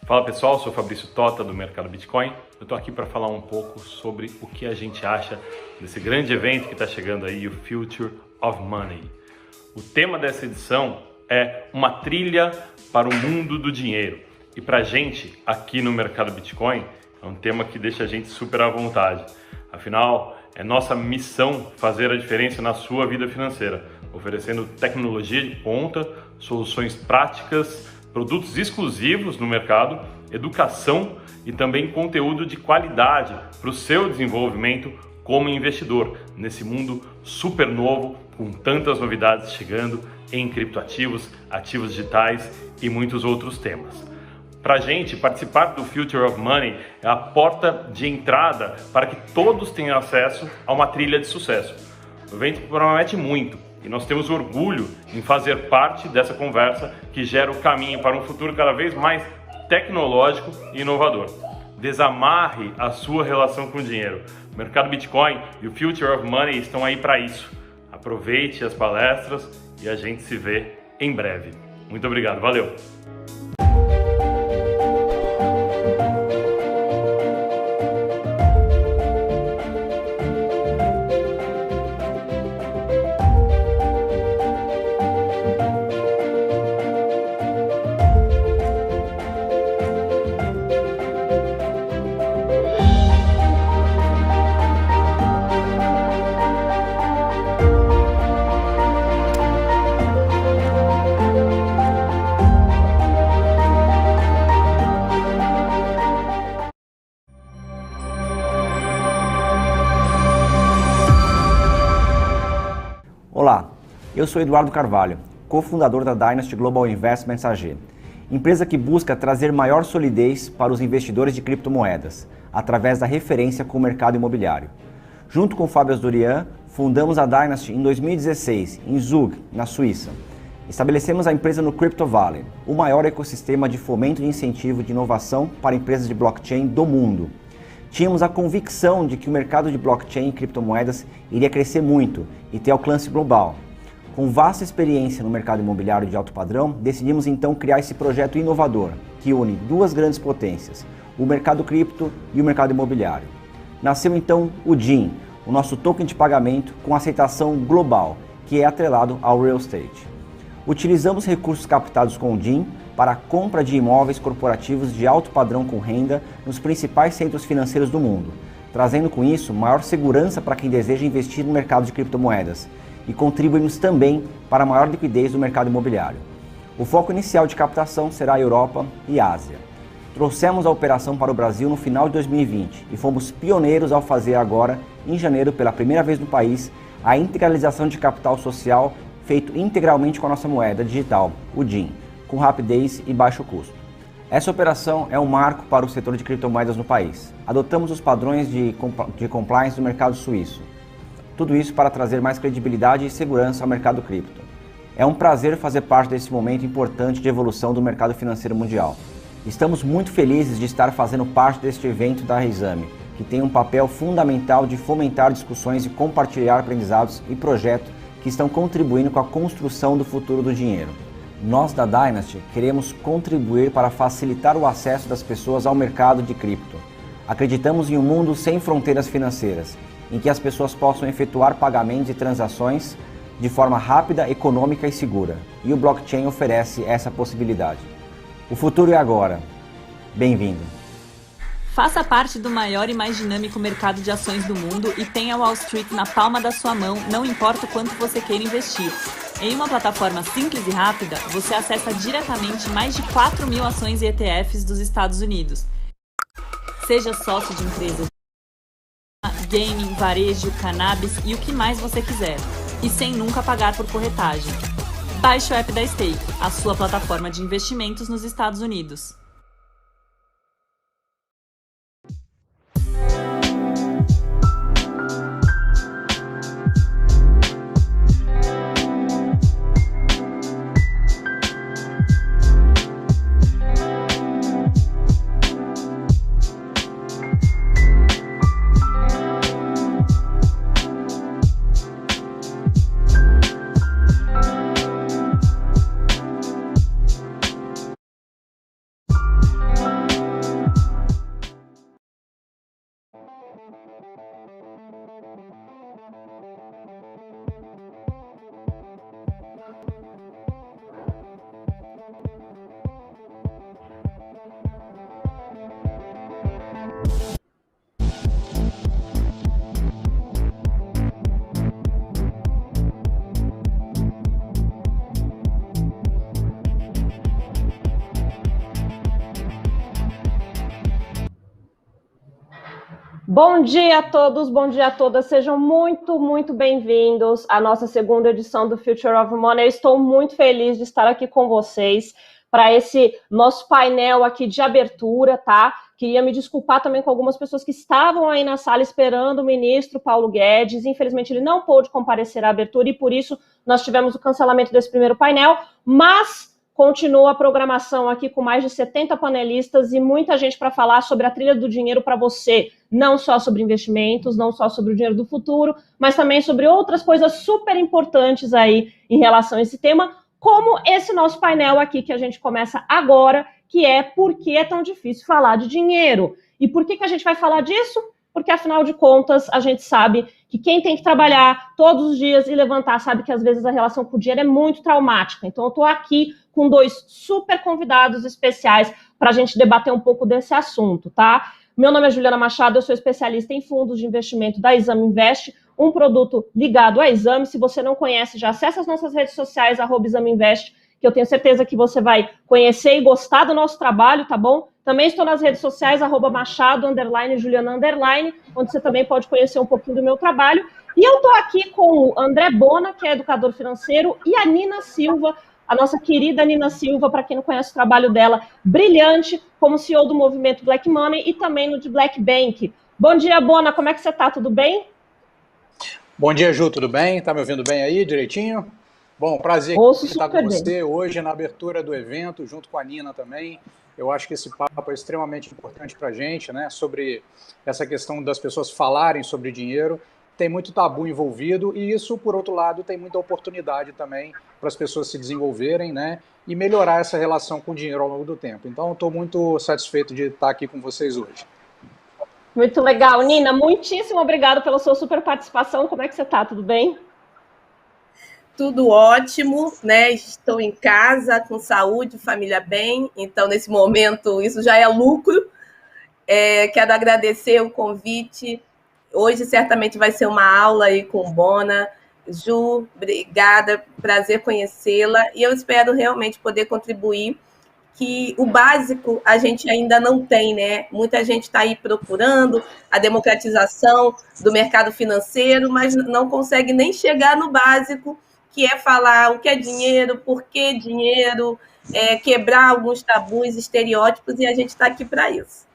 Fala pessoal, sou Fabrício Tota do Mercado Bitcoin. Eu estou aqui para falar um pouco sobre o que a gente acha desse grande evento que está chegando aí, o Future of Money. O tema dessa edição é uma trilha para o mundo do dinheiro. E para a gente, aqui no Mercado Bitcoin, é um tema que deixa a gente super à vontade. Afinal, é nossa missão fazer a diferença na sua vida financeira, oferecendo tecnologia de ponta, soluções práticas, produtos exclusivos no mercado, educação e também conteúdo de qualidade para o seu desenvolvimento como investidor nesse mundo super novo, com tantas novidades chegando em criptoativos, ativos digitais e muitos outros temas. Para a gente, participar do Future of Money é a porta de entrada para que todos tenham acesso a uma trilha de sucesso. O evento promete muito. E nós temos orgulho em fazer parte dessa conversa que gera o caminho para um futuro cada vez mais tecnológico e inovador. Desamarre a sua relação com o dinheiro. O Mercado Bitcoin e o Future of Money estão aí para isso. Aproveite as palestras e a gente se vê em breve. Muito obrigado, valeu! Olá, eu sou Eduardo Carvalho, cofundador da Dynasty Global Investments AG, empresa que busca trazer maior solidez para os investidores de criptomoedas, através da referência com o mercado imobiliário. Junto com Fábio Asdorian, fundamos a Dynasty em 2016, em Zug, na Suíça. Estabelecemos a empresa no Crypto Valley, o maior ecossistema de fomento e incentivo de inovação para empresas de blockchain do mundo. Tínhamos a convicção de que o mercado de blockchain e criptomoedas iria crescer muito e ter alcance global. Com vasta experiência no mercado imobiliário de alto padrão, decidimos então criar esse projeto inovador, que une duas grandes potências, o mercado cripto e o mercado imobiliário. Nasceu então o DIN, o nosso token de pagamento com aceitação global, que é atrelado ao real estate. Utilizamos recursos captados com o DIN para a compra de imóveis corporativos de alto padrão com renda nos principais centros financeiros do mundo, trazendo com isso maior segurança para quem deseja investir no mercado de criptomoedas e contribuímos também para a maior liquidez do mercado imobiliário. O foco inicial de captação será a Europa e Ásia. Trouxemos a operação para o Brasil no final de 2020 e fomos pioneiros ao fazer agora, em janeiro, pela primeira vez no país, a integralização de capital social feito integralmente com a nossa moeda digital, o DIN, com rapidez e baixo custo. Essa operação é um marco para o setor de criptomoedas no país. Adotamos os padrões de compliance do mercado suíço. Tudo isso para trazer mais credibilidade e segurança ao mercado cripto. É um prazer fazer parte desse momento importante de evolução do mercado financeiro mundial. Estamos muito felizes de estar fazendo parte deste evento da Exame, que tem um papel fundamental de fomentar discussões e compartilhar aprendizados e projetos que estão contribuindo com a construção do futuro do dinheiro. Nós da Dynasty queremos contribuir para facilitar o acesso das pessoas ao mercado de cripto. Acreditamos em um mundo sem fronteiras financeiras, em que as pessoas possam efetuar pagamentos e transações de forma rápida, econômica e segura. E o blockchain oferece essa possibilidade. O futuro é agora. Bem-vindo! Faça parte do maior e mais dinâmico mercado de ações do mundo e tenha Wall Street na palma da sua mão, não importa o quanto você queira investir. Em uma plataforma simples e rápida, você acessa diretamente mais de 4.000 ações e ETFs dos Estados Unidos. Seja sócio de empresas de gaming, varejo, cannabis e o que mais você quiser. E sem nunca pagar por corretagem. Baixe o app da Stake, a sua plataforma de investimentos nos Estados Unidos. Bom dia a todos, bom dia a todas, sejam muito bem-vindos à nossa segunda edição do Future of Money. Eu estou muito feliz de estar aqui com vocês para esse nosso painel aqui de abertura, tá? Queria me desculpar também com algumas pessoas que estavam aí na sala esperando o ministro Paulo Guedes. Infelizmente, ele não pôde comparecer à abertura e, por isso, nós tivemos o cancelamento desse primeiro painel, mas continua a programação aqui com mais de 70 panelistas e muita gente para falar sobre a trilha do dinheiro para você, não só sobre investimentos, não só sobre o dinheiro do futuro, mas também sobre outras coisas super importantes aí em relação a esse tema, como esse nosso painel aqui que a gente começa agora, que é por que é tão difícil falar de dinheiro. E por que a gente vai falar disso? Porque, afinal de contas, a gente sabe que quem tem que trabalhar todos os dias e levantar sabe que, às vezes, a relação com o dinheiro é muito traumática. Então, eu estou aqui com 2 super convidados especiais para a gente debater um pouco desse assunto, tá? Meu nome é Juliana Machado, eu sou especialista em fundos de investimento da Exame Invest, um produto ligado à Exame. Se você não conhece, já acessa as nossas redes sociais, @Exame Invest, que eu tenho certeza que você vai conhecer e gostar do nosso trabalho, tá bom? Também estou nas redes sociais, @Machado, _Juliana_, onde você também pode conhecer um pouquinho do meu trabalho. E eu estou aqui com o André Bona, que é educador financeiro, e a Nina Silva, a nossa querida Nina Silva, para quem não conhece o trabalho dela, brilhante, como CEO do movimento Black Money e também no de Black Bank. Bom dia, Bona, como é que você está? Tudo bem? Bom dia, Ju, tudo bem? Tá me ouvindo bem aí, direitinho? Bom, prazer estar com você hoje na abertura do evento, junto com a Nina também. Eu acho que esse papo é extremamente importante para a gente, né? Sobre essa questão das pessoas falarem sobre dinheiro. Tem muito tabu envolvido e isso, por outro lado, tem muita oportunidade também para as pessoas se desenvolverem, né? E melhorar essa relação com o dinheiro ao longo do tempo. Então, estou muito satisfeito de estar aqui com vocês hoje. Muito legal. Nina, muitíssimo obrigada pela sua super participação. Como é que você está? Tudo bem? Tudo ótimo, né? Estou em casa, com saúde, família bem. Então, nesse momento, isso já é lucro. Quero agradecer o convite. Hoje, certamente, vai ser uma aula aí com Bona. Ju, obrigada. Prazer conhecê-la. E eu espero realmente poder contribuir, que o básico a gente ainda não tem, né? Muita gente está aí procurando a democratização do mercado financeiro, mas não consegue nem chegar no básico, que é falar o que é dinheiro, por que dinheiro, quebrar alguns tabus, estereótipos, e a gente está aqui para isso.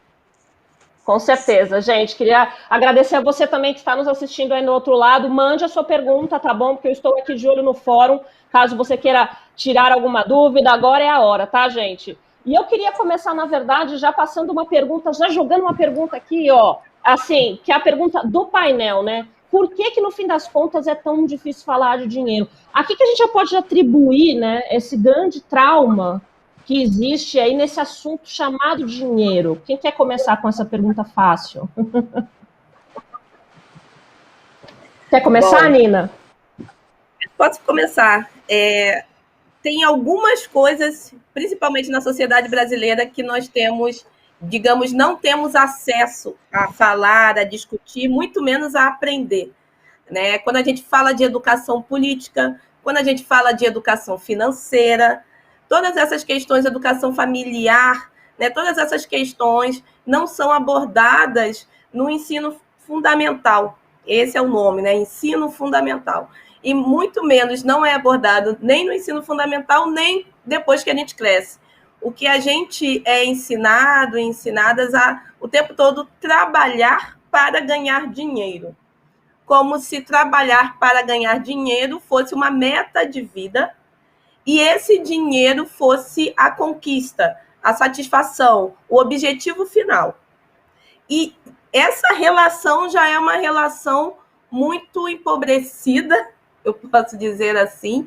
Com certeza, gente. Queria agradecer a você também que está nos assistindo aí no outro lado. Mande a sua pergunta, tá bom? Porque eu estou aqui de olho no fórum, caso você queira tirar alguma dúvida. Agora é a hora, tá, gente? E eu queria começar, na verdade, já passando uma pergunta, já jogando uma pergunta aqui, ó, assim, que é a pergunta do painel, né? Por que, no fim das contas, é tão difícil falar de dinheiro? Aqui que a gente já pode atribuir, né, esse grande trauma que existe aí nesse assunto chamado dinheiro. Quem quer começar com essa pergunta fácil? Quer começar, Nina? Posso começar. Tem algumas coisas, principalmente na sociedade brasileira, que nós temos, digamos, não temos acesso a falar, a discutir, muito menos a aprender, né? Quando a gente fala de educação política, quando a gente fala de educação financeira, todas essas questões, educação familiar, né, todas essas questões não são abordadas no ensino fundamental. Esse é o nome, né? Ensino fundamental. E muito menos não é abordado nem no ensino fundamental, nem depois que a gente cresce. O que a gente é ensinado e ensinadas a, o tempo todo, trabalhar para ganhar dinheiro. Como se trabalhar para ganhar dinheiro fosse uma meta de vida e esse dinheiro fosse a conquista, a satisfação, o objetivo final. E essa relação já é uma relação muito empobrecida, eu posso dizer assim,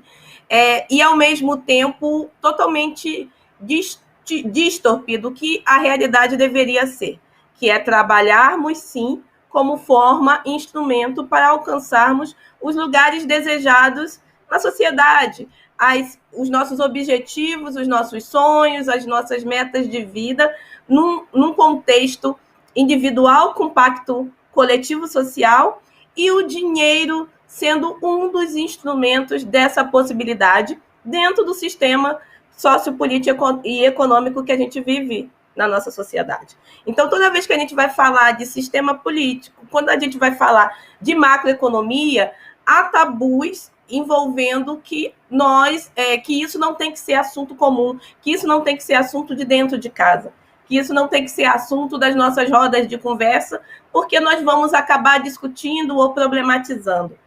e, ao mesmo tempo, totalmente dístorpe do que a realidade deveria ser, que é trabalharmos, sim, como forma, instrumento para alcançarmos os lugares desejados na sociedade, os nossos objetivos, os nossos sonhos, as nossas metas de vida, num contexto individual, com pacto coletivo social, e o dinheiro sendo um dos instrumentos dessa possibilidade dentro do sistema sociopolítico e econômico que a gente vive na nossa sociedade. Então, toda vez que a gente vai falar de sistema político, quando a gente vai falar de macroeconomia, há tabus envolvendo que que isso não tem que ser assunto comum, que isso não tem que ser assunto de dentro de casa, que isso não tem que ser assunto das nossas rodas de conversa, porque nós vamos acabar discutindo ou problematizando.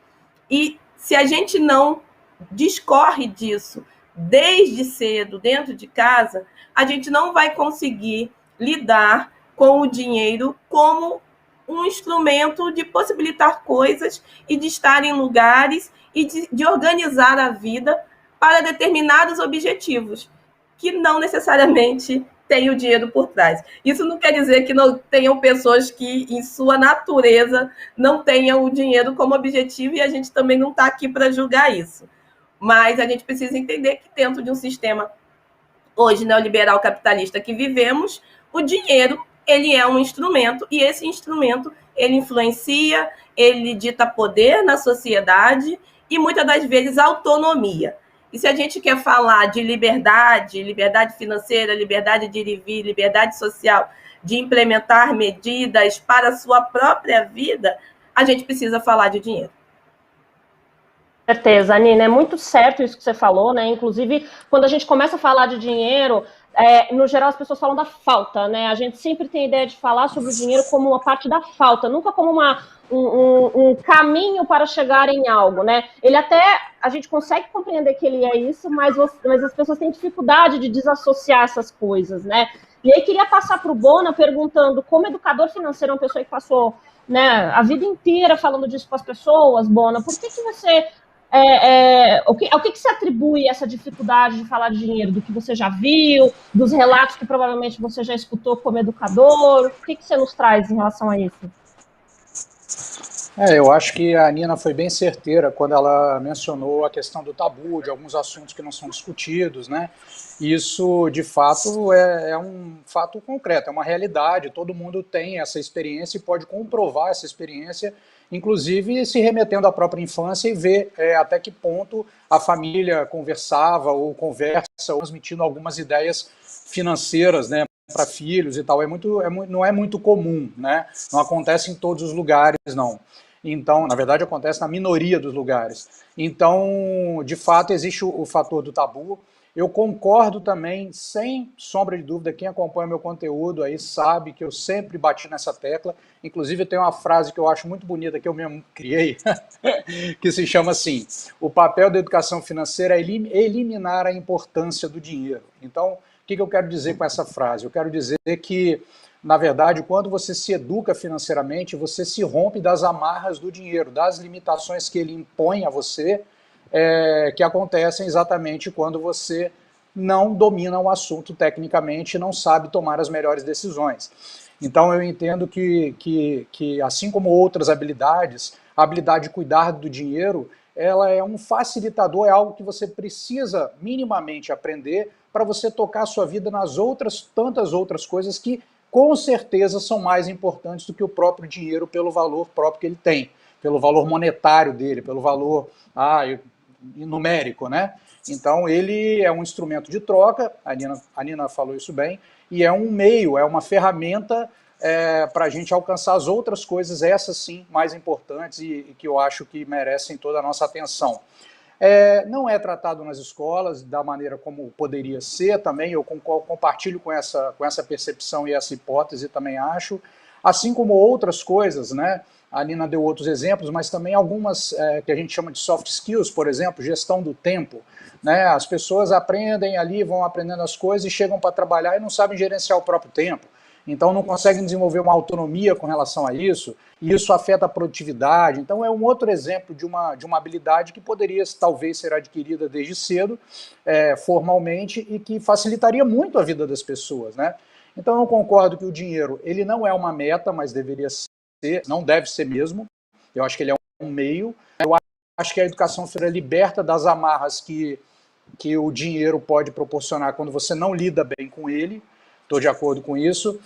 E se a gente não discorre disso desde cedo, dentro de casa, a gente não vai conseguir lidar com o dinheiro como um instrumento de possibilitar coisas e de estar em lugares e de organizar a vida para determinados objetivos, que não necessariamente tem o dinheiro por trás. Isso não quer dizer que não tenham pessoas que, em sua natureza, não tenham o dinheiro como objetivo, e a gente também não está aqui para julgar isso. Mas a gente precisa entender que dentro de um sistema hoje neoliberal capitalista que vivemos, o dinheiro ele é um instrumento, e esse instrumento ele influencia, ele dita poder na sociedade e muitas das vezes autonomia. E se a gente quer falar de liberdade, liberdade financeira, liberdade de ir e vir, liberdade social, de implementar medidas para a sua própria vida, a gente precisa falar de dinheiro. Certeza, Nina, é muito certo isso que você falou, né? Inclusive, quando a gente começa a falar de dinheiro, no geral as pessoas falam da falta, né? A gente sempre tem a ideia de falar sobre o dinheiro como uma parte da falta, nunca como um caminho para chegar em algo, né? Ele até, a gente consegue compreender que ele é isso, mas as pessoas têm dificuldade de desassociar essas coisas, né? E aí queria passar para o Bona perguntando, como educador financeiro, uma pessoa que passou, né, a vida inteira falando disso com as pessoas, Bona, por que você... ao que se atribui essa dificuldade de falar de dinheiro? Do que você já viu, dos relatos que provavelmente você já escutou como educador? O que você nos traz em relação a isso? Eu acho que a Nina foi bem certeira quando ela mencionou a questão do tabu, de alguns assuntos que não são discutidos, né? Isso, de fato, é um fato concreto, é uma realidade, todo mundo tem essa experiência e pode comprovar essa experiência, inclusive se remetendo à própria infância e ver até que ponto a família conversava ou conversa, ou transmitindo algumas ideias financeiras, né, para filhos e tal. Não é muito comum, né? Não acontece em todos os lugares, não. Então, na verdade, acontece na minoria dos lugares. Então, de fato, existe o fator do tabu. Eu concordo também, sem sombra de dúvida, quem acompanha meu conteúdo aí sabe que eu sempre bati nessa tecla. Inclusive, tem uma frase que eu acho muito bonita, que eu mesmo criei, que se chama assim: o papel da educação financeira é eliminar a importância do dinheiro. Então, o que eu quero dizer com essa frase? Eu quero dizer que, na verdade, quando você se educa financeiramente, você se rompe das amarras do dinheiro, das limitações que ele impõe a você, que acontecem exatamente quando você não domina o assunto tecnicamente e não sabe tomar as melhores decisões. Então eu entendo que assim como outras habilidades, a habilidade de cuidar do dinheiro, ela é um facilitador, é algo que você precisa minimamente aprender para você tocar a sua vida nas tantas outras coisas que com certeza são mais importantes do que o próprio dinheiro pelo valor próprio que ele tem, pelo valor monetário dele, pelo valor numérico, né? Então ele é um instrumento de troca, a Nina falou isso bem, e é um meio, é uma ferramenta para a gente alcançar as outras coisas, essas sim, mais importantes e que eu acho que merecem toda a nossa atenção. Não é tratado nas escolas da maneira como poderia ser também, eu compartilho com essa percepção e essa hipótese também acho, assim como outras coisas, né? A Nina deu outros exemplos, mas também algumas que a gente chama de soft skills, por exemplo, gestão do tempo, né? As pessoas aprendem ali, vão aprendendo as coisas e chegam para trabalhar e não sabem gerenciar o próprio tempo. Então não conseguem desenvolver uma autonomia com relação a isso, e isso afeta a produtividade. Então é um outro exemplo de uma habilidade que poderia talvez ser adquirida desde cedo, formalmente, e que facilitaria muito a vida das pessoas, né? Então eu concordo que o dinheiro ele não é uma meta, mas deveria ser, não deve ser mesmo. Eu acho que ele é um meio. Eu acho que a educação financeira liberta das amarras que o dinheiro pode proporcionar quando você não lida bem com ele. Estou de acordo com isso.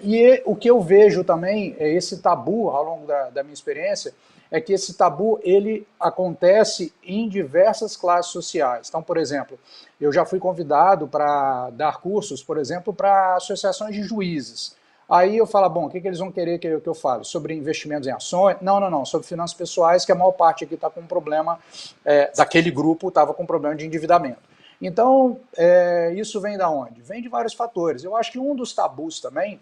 E o que eu vejo também, esse tabu ao longo da minha experiência, é que esse tabu, ele acontece em diversas classes sociais. Então, por exemplo, eu já fui convidado para dar cursos, por exemplo, para associações de juízes. Aí eu falo, bom, o que eles vão querer que eu fale? Sobre investimentos em ações? Não, sobre finanças pessoais, que a maior parte aqui está com um problema, daquele grupo estava com um problema de endividamento. Então, isso vem da onde? Vem de vários fatores. Eu acho que um dos tabus também,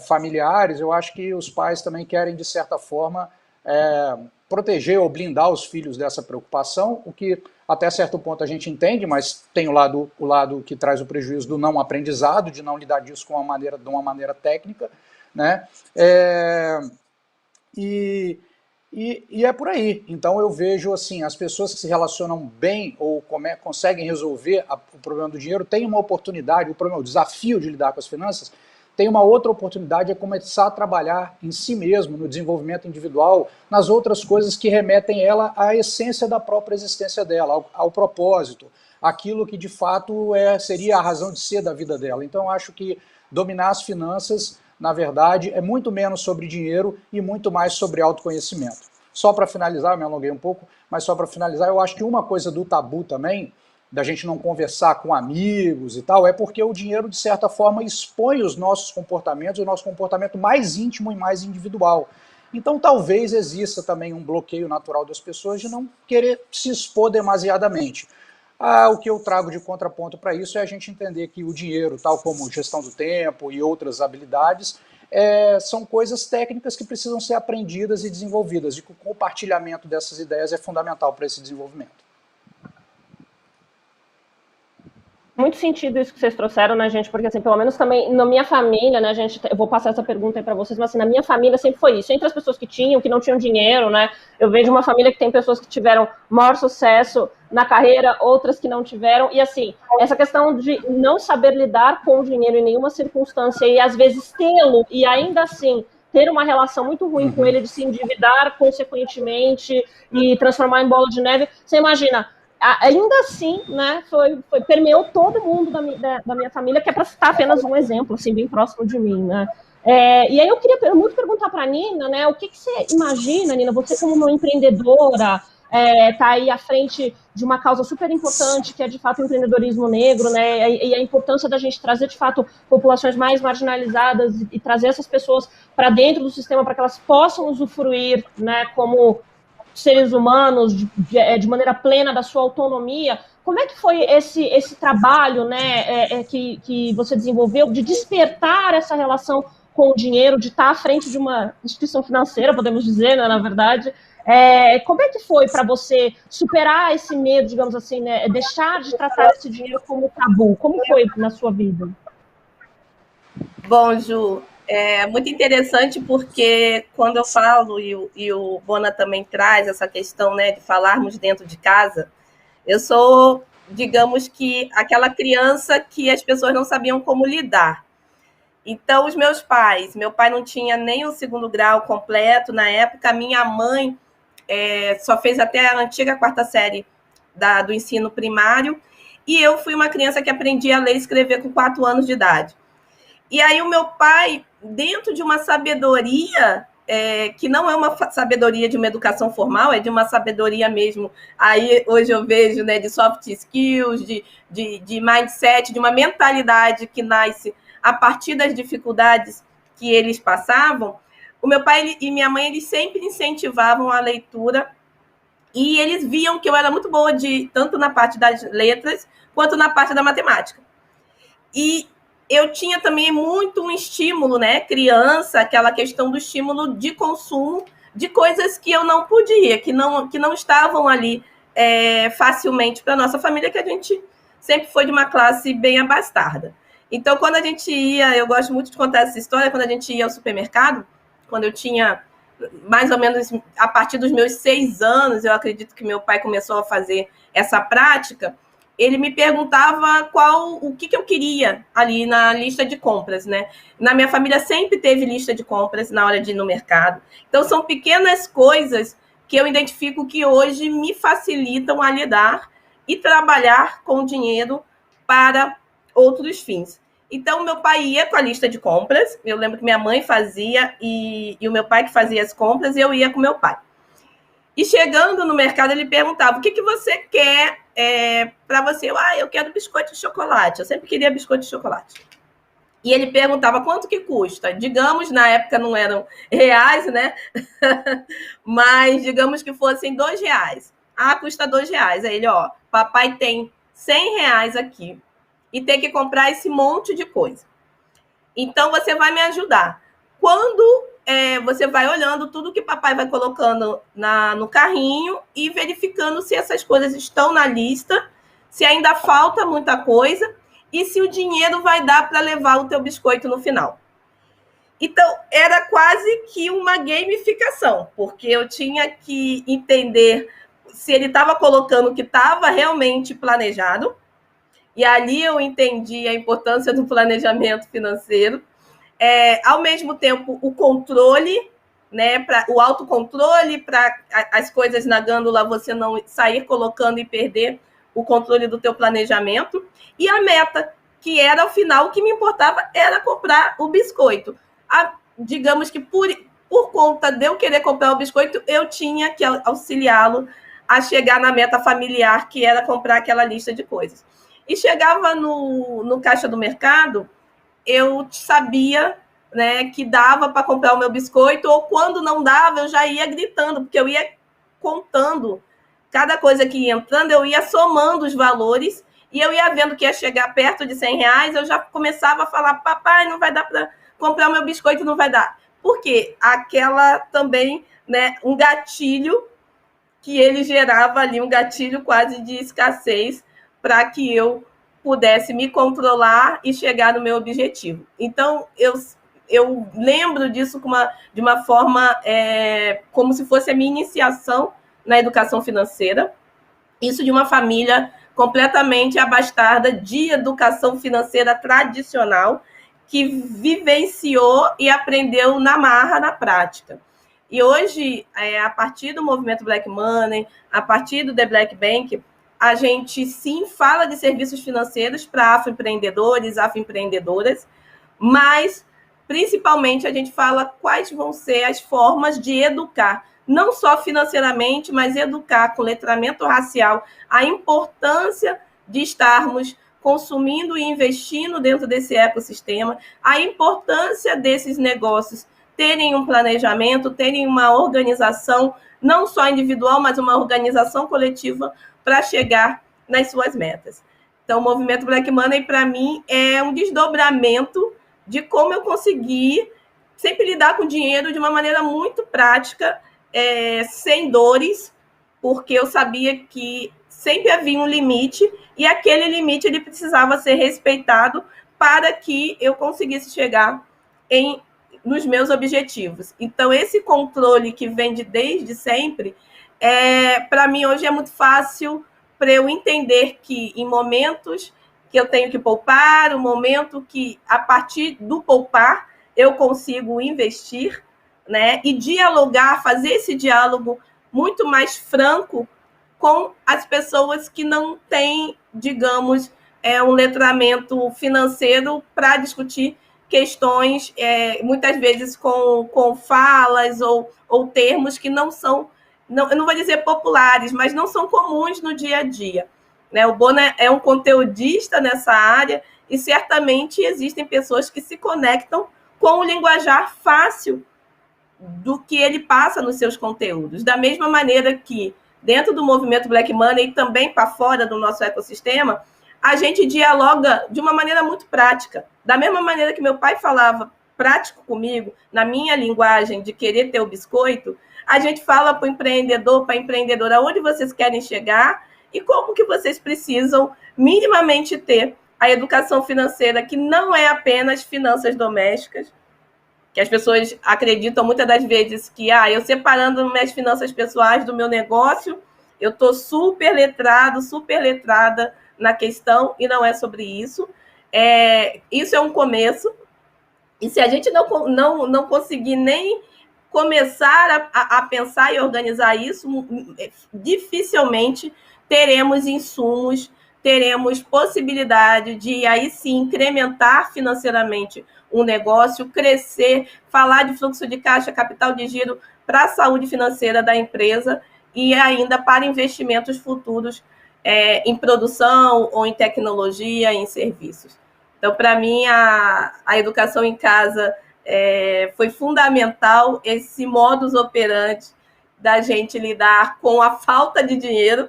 familiares, eu acho que os pais também querem, de certa forma, proteger ou blindar os filhos dessa preocupação, o que até certo ponto a gente entende, mas tem o lado que traz o prejuízo do não aprendizado, de não lidar disso de uma maneira técnica, né? E é por aí. Então eu vejo assim, as pessoas que se relacionam bem ou conseguem resolver o problema do dinheiro têm uma oportunidade, o desafio de lidar com as finanças, tem uma outra oportunidade, é começar a trabalhar em si mesmo, no desenvolvimento individual, nas outras coisas que remetem ela à essência da própria existência dela, ao propósito, aquilo que de fato seria a razão de ser da vida dela. Então eu acho que dominar as finanças, na verdade, é muito menos sobre dinheiro e muito mais sobre autoconhecimento. Só para finalizar, eu me alonguei um pouco, mas só para finalizar, eu acho que uma coisa do tabu também, da gente não conversar com amigos e tal, é porque o dinheiro, de certa forma, expõe os nossos comportamentos, o nosso comportamento mais íntimo e mais individual. Então talvez exista também um bloqueio natural das pessoas de não querer se expor demasiadamente. O que eu trago de contraponto para isso é a gente entender que o dinheiro, tal como gestão do tempo e outras habilidades, são coisas técnicas que precisam ser aprendidas e desenvolvidas, e que o compartilhamento dessas ideias é fundamental para esse desenvolvimento. Muito sentido isso que vocês trouxeram, né, gente? Porque, assim, pelo menos também na minha família, né, gente, eu vou passar essa pergunta aí pra vocês, mas, assim, na minha família sempre foi isso. Entre as pessoas que tinham, que não tinham dinheiro, né, eu vejo uma família que tem pessoas que tiveram maior sucesso na carreira, outras que não tiveram, e, assim, essa questão de não saber lidar com o dinheiro em nenhuma circunstância e, às vezes, tê-lo e, ainda assim, ter uma relação muito ruim com ele, de se endividar consequentemente e transformar em bola de neve, você imagina... Ainda assim, né, permeou todo mundo da minha família, que é para citar apenas um exemplo, assim, bem próximo de mim, né. E aí eu queria muito perguntar para a Nina, né, o que você imagina, Nina, você como uma empreendedora, tá aí à frente de uma causa super importante, que é, de fato, o empreendedorismo negro, né, e a importância da gente trazer, de fato, populações mais marginalizadas e trazer essas pessoas para dentro do sistema, para que elas possam usufruir, né, como seres humanos, de maneira plena da sua autonomia. Como é que foi esse trabalho, né, que você desenvolveu de despertar essa relação com o dinheiro, de estar à frente de uma instituição financeira, podemos dizer, né, na verdade? Como é que foi para você superar esse medo, digamos assim, né, deixar de tratar esse dinheiro como tabu? Como foi na sua vida? Bom, Ju, é muito interessante porque quando eu falo, e o Bona também traz essa questão, né, de falarmos dentro de casa, eu sou, digamos que, aquela criança que as pessoas não sabiam como lidar. Então, os meus pais, meu pai não tinha nem o 2º grau completo na época, minha mãe só fez até a antiga 4ª série do ensino primário, e eu fui uma criança que aprendi a ler e escrever com 4 anos de idade. E aí o meu pai, dentro de uma sabedoria, que não é uma sabedoria de uma educação formal, é de uma sabedoria mesmo, aí hoje eu vejo, né, de soft skills, de mindset, de uma mentalidade que nasce a partir das dificuldades que eles passavam. O meu pai e minha mãe, eles sempre incentivavam a leitura, e eles viam que eu era muito boa tanto na parte das letras, quanto na parte da matemática. E eu tinha também muito um estímulo, né, criança, aquela questão do estímulo de consumo de coisas que eu não podia, que não estavam ali facilmente para a nossa família, que a gente sempre foi de uma classe bem abastada. Então, quando a gente ia, eu gosto muito de contar essa história, quando a gente ia ao supermercado, quando eu tinha mais ou menos a partir dos meus 6 anos, eu acredito que meu pai começou a fazer essa prática, ele me perguntava o que eu queria ali na lista de compras, né? Na minha família sempre teve lista de compras na hora de ir no mercado. Então, são pequenas coisas que eu identifico que hoje me facilitam a lidar e trabalhar com dinheiro para outros fins. Então, meu pai ia com a lista de compras, eu lembro que minha mãe fazia e o meu pai que fazia as compras, e eu ia com meu pai. E chegando no mercado, ele perguntava, o que você quer para você? Eu quero biscoito de chocolate. Eu sempre queria biscoito de chocolate. E ele perguntava, quanto que custa? Digamos, na época não eram reais, né? Mas digamos que fossem R$2. Custa R$2. Aí ele, papai tem R$100 aqui e tem que comprar esse monte de coisa. Então, você vai me ajudar. Quando você vai olhando tudo que papai vai colocando no carrinho e verificando se essas coisas estão na lista, se ainda falta muita coisa e se o dinheiro vai dar para levar o teu biscoito no final. Então, era quase que uma gamificação, porque eu tinha que entender se ele estava colocando o que estava realmente planejado, e ali eu entendi a importância do planejamento financeiro. Ao mesmo tempo, o controle, né, o autocontrole, para as coisas na gândula você não sair colocando e perder o controle do teu planejamento. E a meta, que era, ao final, o que me importava era comprar o biscoito. Digamos que por conta de eu querer comprar o biscoito, eu tinha que auxiliá-lo a chegar na meta familiar, que era comprar aquela lista de coisas. E chegava no caixa do mercado, eu sabia, né, que dava para comprar o meu biscoito, ou quando não dava, eu já ia gritando, porque eu ia contando cada coisa que ia entrando, eu ia somando os valores, e eu ia vendo que ia chegar perto de R$100, eu já começava a falar, papai, não vai dar para comprar o meu biscoito, não vai dar. Por quê? Aquela também, né, um gatilho que ele gerava ali, um gatilho quase de escassez, para que eu pudesse me controlar e chegar no meu objetivo. Então, eu lembro disso de uma forma como se fosse a minha iniciação na educação financeira. Isso de uma família completamente abastada de educação financeira tradicional, que vivenciou e aprendeu na marra, na prática. E hoje, a partir do movimento Black Money, a partir do The Black Bank, a gente sim fala de serviços financeiros para afroempreendedores, afroempreendedoras, mas principalmente a gente fala quais vão ser as formas de educar, não só financeiramente, mas educar com letramento racial, a importância de estarmos consumindo e investindo dentro desse ecossistema, a importância desses negócios terem um planejamento, terem uma organização, não só individual, mas uma organização coletiva para chegar nas suas metas. Então, o movimento Black Money, para mim, é um desdobramento de como eu consegui sempre lidar com dinheiro de uma maneira muito prática, sem dores, porque eu sabia que sempre havia um limite e aquele limite ele precisava ser respeitado para que eu conseguisse chegar nos meus objetivos. Então, esse controle que vem desde sempre, para mim, hoje é muito fácil para eu entender que em momentos que eu tenho que poupar, o momento que, a partir do poupar, eu consigo investir, né? E dialogar, fazer esse diálogo muito mais franco com as pessoas que não têm, digamos, um letramento financeiro para discutir questões, muitas vezes com falas ou termos que não são, eu não vou dizer populares, mas não são comuns no dia a dia. Né? O Bona é um conteudista nessa área e certamente existem pessoas que se conectam com o linguajar fácil do que ele passa nos seus conteúdos. Da mesma maneira que, dentro do movimento Black Money e também para fora do nosso ecossistema, a gente dialoga de uma maneira muito prática. Da mesma maneira que meu pai falava prático comigo, na minha linguagem de querer ter o biscoito, a gente fala para o empreendedor, para a empreendedora, onde vocês querem chegar e como que vocês precisam minimamente ter a educação financeira, que não é apenas finanças domésticas, que as pessoas acreditam muitas das vezes que eu separando minhas finanças pessoais do meu negócio, eu estou super letrada na questão, e não é sobre isso. Isso é um começo, e se a gente não conseguir nem começar a pensar e organizar isso, dificilmente teremos insumos, teremos possibilidade de, aí sim, incrementar financeiramente um negócio, crescer, falar de fluxo de caixa, capital de giro para a saúde financeira da empresa e ainda para investimentos futuros em produção ou em tecnologia, em serviços. Então, para mim, a educação em casa foi fundamental, esse modus operandi da gente lidar com a falta de dinheiro,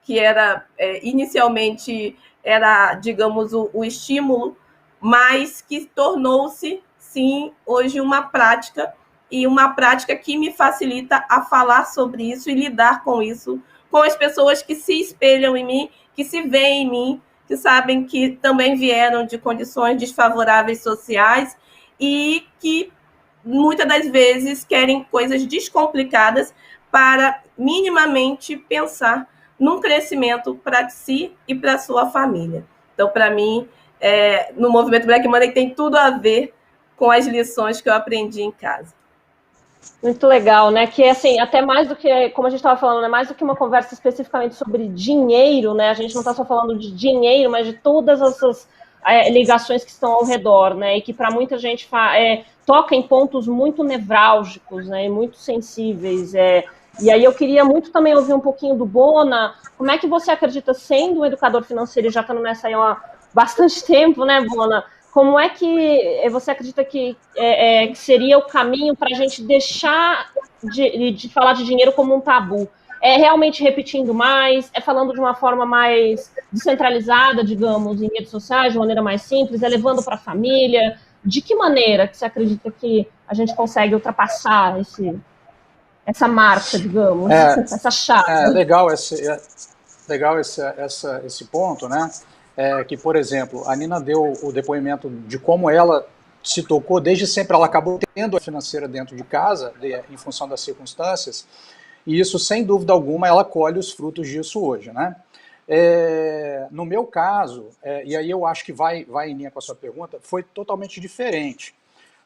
que era inicialmente era, digamos, o estímulo, mas que tornou-se, sim, hoje uma prática, e uma prática que me facilita a falar sobre isso e lidar com isso, com as pessoas que se espelham em mim, que se veem em mim, que sabem que também vieram de condições desfavoráveis sociais e que muitas das vezes querem coisas descomplicadas para minimamente pensar num crescimento para si e para sua família. Então, para mim, no movimento Black Money tem tudo a ver com as lições que eu aprendi em casa. Muito legal, né? Que assim, até mais do que, como a gente estava falando, né? Mais do que uma conversa especificamente sobre dinheiro, né? A gente não está só falando de dinheiro, mas de todas essas ligações que estão ao redor, né? E que para muita gente toca em pontos muito nevrálgicos, né? E muito sensíveis. E aí eu queria muito também ouvir um pouquinho do Bona. Como é que você acredita, sendo um educador financeiro e já estando nessa aí há bastante tempo, né, Bona? Como é que você acredita que seria o caminho para a gente deixar de falar de dinheiro como um tabu? É realmente repetindo mais? É falando de uma forma mais descentralizada, digamos, em redes sociais, de maneira mais simples? É levando para a família? De que maneira que você acredita que a gente consegue ultrapassar essa marca, digamos, essa chave? Legal esse ponto, né? Que, por exemplo, a Nina deu o depoimento de como ela se tocou, desde sempre ela acabou tendo a financeira dentro de casa, em função das circunstâncias, e isso, sem dúvida alguma, ela colhe os frutos disso hoje, né? No meu caso, e aí eu acho que vai em linha com a sua pergunta, foi totalmente diferente.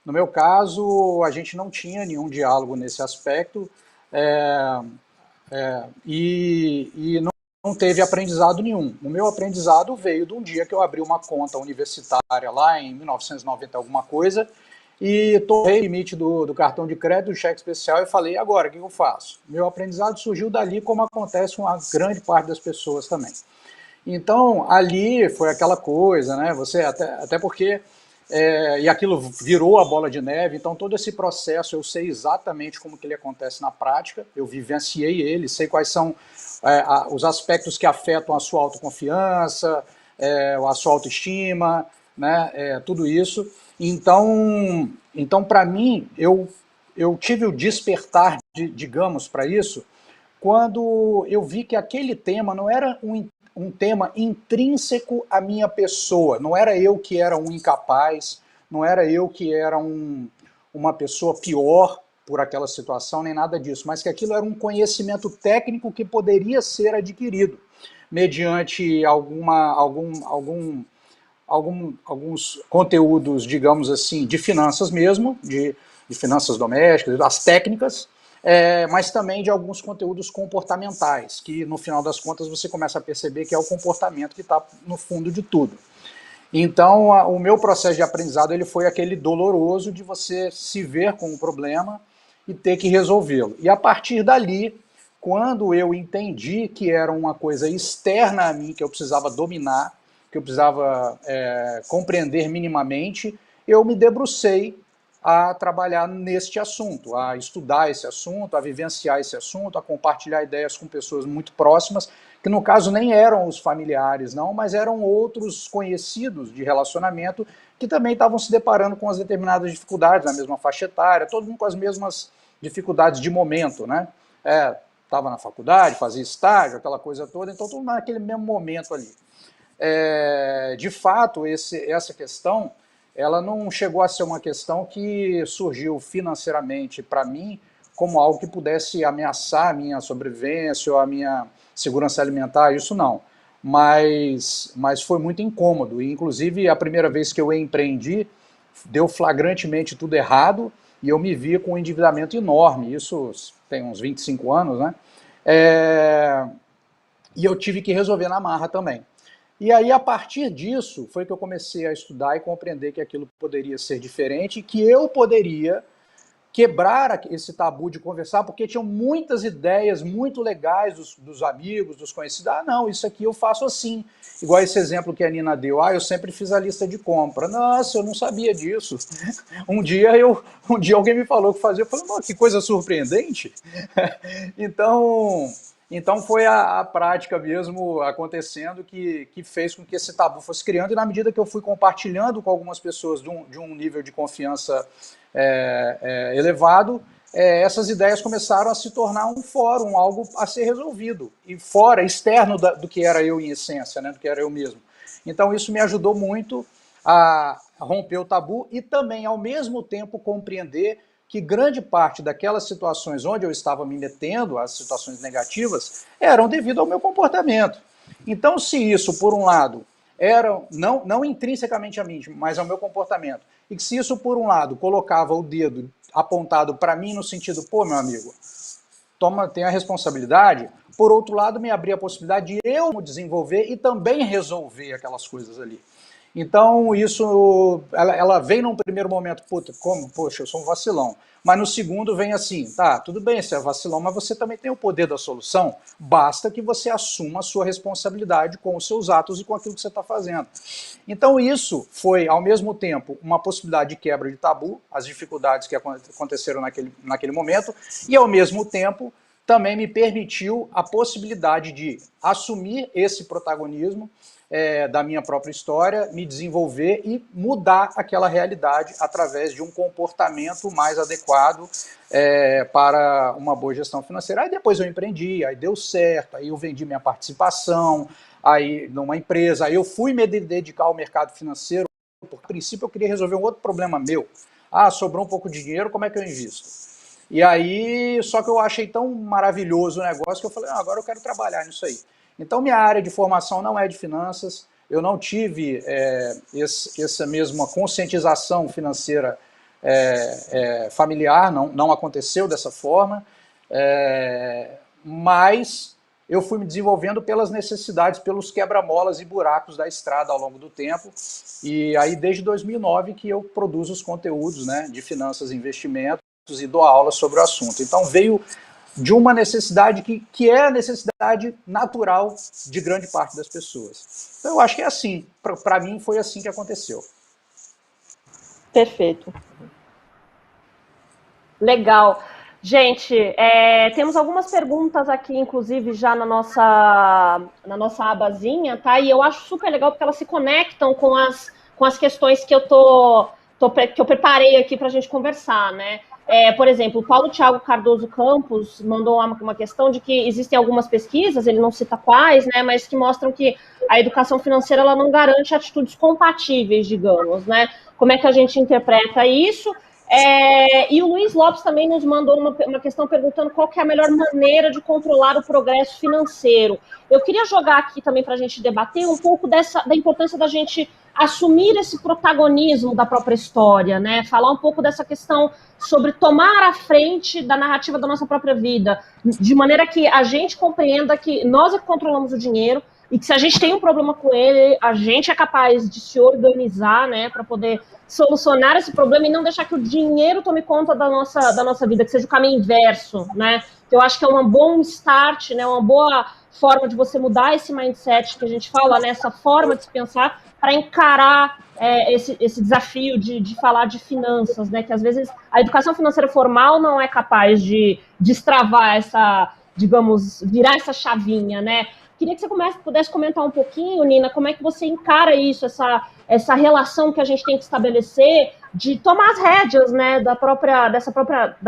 No meu caso, a gente não tinha nenhum diálogo nesse aspecto, e não teve aprendizado nenhum. O meu aprendizado veio de um dia que eu abri uma conta universitária lá em 1990 alguma coisa e torrei o limite do cartão de crédito, do cheque especial e falei, agora, o que eu faço? Meu aprendizado surgiu dali, como acontece com a grande parte das pessoas também. Então, ali foi aquela coisa, né? Você até porque... e aquilo virou a bola de neve, então todo esse processo eu sei exatamente como que ele acontece na prática, eu vivenciei ele, sei quais são os aspectos que afetam a sua autoconfiança, a sua autoestima, né, tudo isso. Então para mim, eu tive o despertar, digamos, para isso, quando eu vi que aquele tema não era um tema intrínseco à minha pessoa, não era eu que era um incapaz, não era eu que era uma pessoa pior por aquela situação, nem nada disso, mas que aquilo era um conhecimento técnico que poderia ser adquirido mediante alguns conteúdos, digamos assim, de finanças mesmo, de finanças domésticas, das técnicas, mas também de alguns conteúdos comportamentais, que no final das contas você começa a perceber que é o comportamento que está no fundo de tudo. Então, o meu processo de aprendizado ele foi aquele doloroso de você se ver com o problema e ter que resolvê-lo. E a partir dali, quando eu entendi que era uma coisa externa a mim, que eu precisava dominar, que eu precisava compreender minimamente, eu me debrucei a trabalhar neste assunto, a estudar esse assunto, a vivenciar esse assunto, a compartilhar ideias com pessoas muito próximas, que no caso nem eram os familiares, não, mas eram outros conhecidos de relacionamento que também estavam se deparando com as determinadas dificuldades na mesma faixa etária, todo mundo com as mesmas dificuldades de momento, né? Estava na faculdade, fazia estágio, aquela coisa toda, então todo mundo naquele mesmo momento ali. De fato, essa questão, ela não chegou a ser uma questão que surgiu financeiramente para mim como algo que pudesse ameaçar a minha sobrevivência ou a minha segurança alimentar, isso não. Mas foi muito incômodo, e inclusive a primeira vez que eu empreendi, deu flagrantemente tudo errado, e eu me vi com um endividamento enorme, isso tem uns 25 anos, né? E eu tive que resolver na marra também. E aí, a partir disso, foi que eu comecei a estudar e compreender que aquilo poderia ser diferente, que quebrar esse tabu de conversar, porque tinham muitas ideias muito legais dos amigos, dos conhecidos. Ah, não, isso aqui eu faço assim. Igual esse exemplo que a Nina deu. Ah, eu sempre fiz a lista de compra. Nossa, eu não sabia disso. Um dia alguém me falou que fazia. Eu falei, que coisa surpreendente. Então foi a prática mesmo acontecendo que fez com que esse tabu fosse criando, e na medida que eu fui compartilhando com algumas pessoas de um nível de confiança elevado, essas ideias começaram a se tornar um fórum, algo a ser resolvido, e fora, externo do que era eu em essência, né, do que era eu mesmo. Então isso me ajudou muito a romper o tabu e também, ao mesmo tempo, compreender que grande parte daquelas situações onde eu estava me metendo, as situações negativas, eram devido ao meu comportamento. Então, se isso, por um lado, era não intrinsecamente a mim, mas ao meu comportamento, e que se isso, por um lado, colocava o dedo apontado para mim no sentido, pô, meu amigo, tem a responsabilidade, por outro lado, me abria a possibilidade de eu desenvolver e também resolver aquelas coisas ali. Então, isso, ela vem num primeiro momento, poxa, eu sou um vacilão. Mas no segundo vem assim, tá, tudo bem, você é vacilão, mas você também tem o poder da solução, basta que você assuma a sua responsabilidade com os seus atos e com aquilo que você está fazendo. Então isso foi, ao mesmo tempo, uma possibilidade de quebra de tabu, as dificuldades que aconteceram naquele momento, e ao mesmo tempo também me permitiu a possibilidade de assumir esse protagonismo da minha própria história, me desenvolver e mudar aquela realidade através de um comportamento mais adequado para uma boa gestão financeira. Aí depois eu empreendi, aí deu certo, aí eu vendi minha participação aí numa empresa, aí eu fui me dedicar ao mercado financeiro, porque a princípio eu queria resolver um outro problema meu. Ah, sobrou um pouco de dinheiro, como é que eu invisto? E aí, só que eu achei tão maravilhoso o negócio que eu falei, agora eu quero trabalhar nisso aí. Então, minha área de formação não é de finanças, eu não tive essa mesma conscientização financeira familiar, não aconteceu dessa forma, mas eu fui me desenvolvendo pelas necessidades, pelos quebra-molas e buracos da estrada ao longo do tempo, e aí desde 2009 que eu produzo os conteúdos, né, de finanças e investimentos e dou aula sobre o assunto. Então veio de uma necessidade que é a necessidade natural de grande parte das pessoas. Então eu acho que é assim, para mim foi assim que aconteceu. Perfeito. Legal. Gente, temos algumas perguntas aqui, inclusive, já na nossa abazinha, tá? E eu acho super legal porque elas se conectam com as questões que eu preparei aqui para a gente conversar, né? Por exemplo, o Paulo Thiago Cardoso Campos mandou uma questão de que existem algumas pesquisas, ele não cita quais, né, mas que mostram que a educação financeira ela não garante atitudes compatíveis, digamos, né? Como é que a gente interpreta isso? E o Luiz Lopes também nos mandou uma questão perguntando qual que é a melhor maneira de controlar o progresso financeiro. Eu queria jogar aqui também para a gente debater um pouco da importância da gente assumir esse protagonismo da própria história, né? Falar um pouco dessa questão sobre tomar a frente da narrativa da nossa própria vida, de maneira que a gente compreenda que nós é que controlamos o dinheiro e que se a gente tem um problema com ele, a gente é capaz de se organizar, né, para poder solucionar esse problema e não deixar que o dinheiro tome conta da nossa vida, que seja o caminho inverso, né? Eu acho que é um bom start, né, uma boa forma de você mudar esse mindset que a gente fala, né, essa forma de se pensar para encarar esse desafio de falar de finanças, né, que às vezes a educação financeira formal não é capaz de destravar essa, digamos, virar essa chavinha, né? Queria que você pudesse comentar um pouquinho, Nina, como é que você encara isso, essa relação que a gente tem que estabelecer de tomar as rédeas, né, da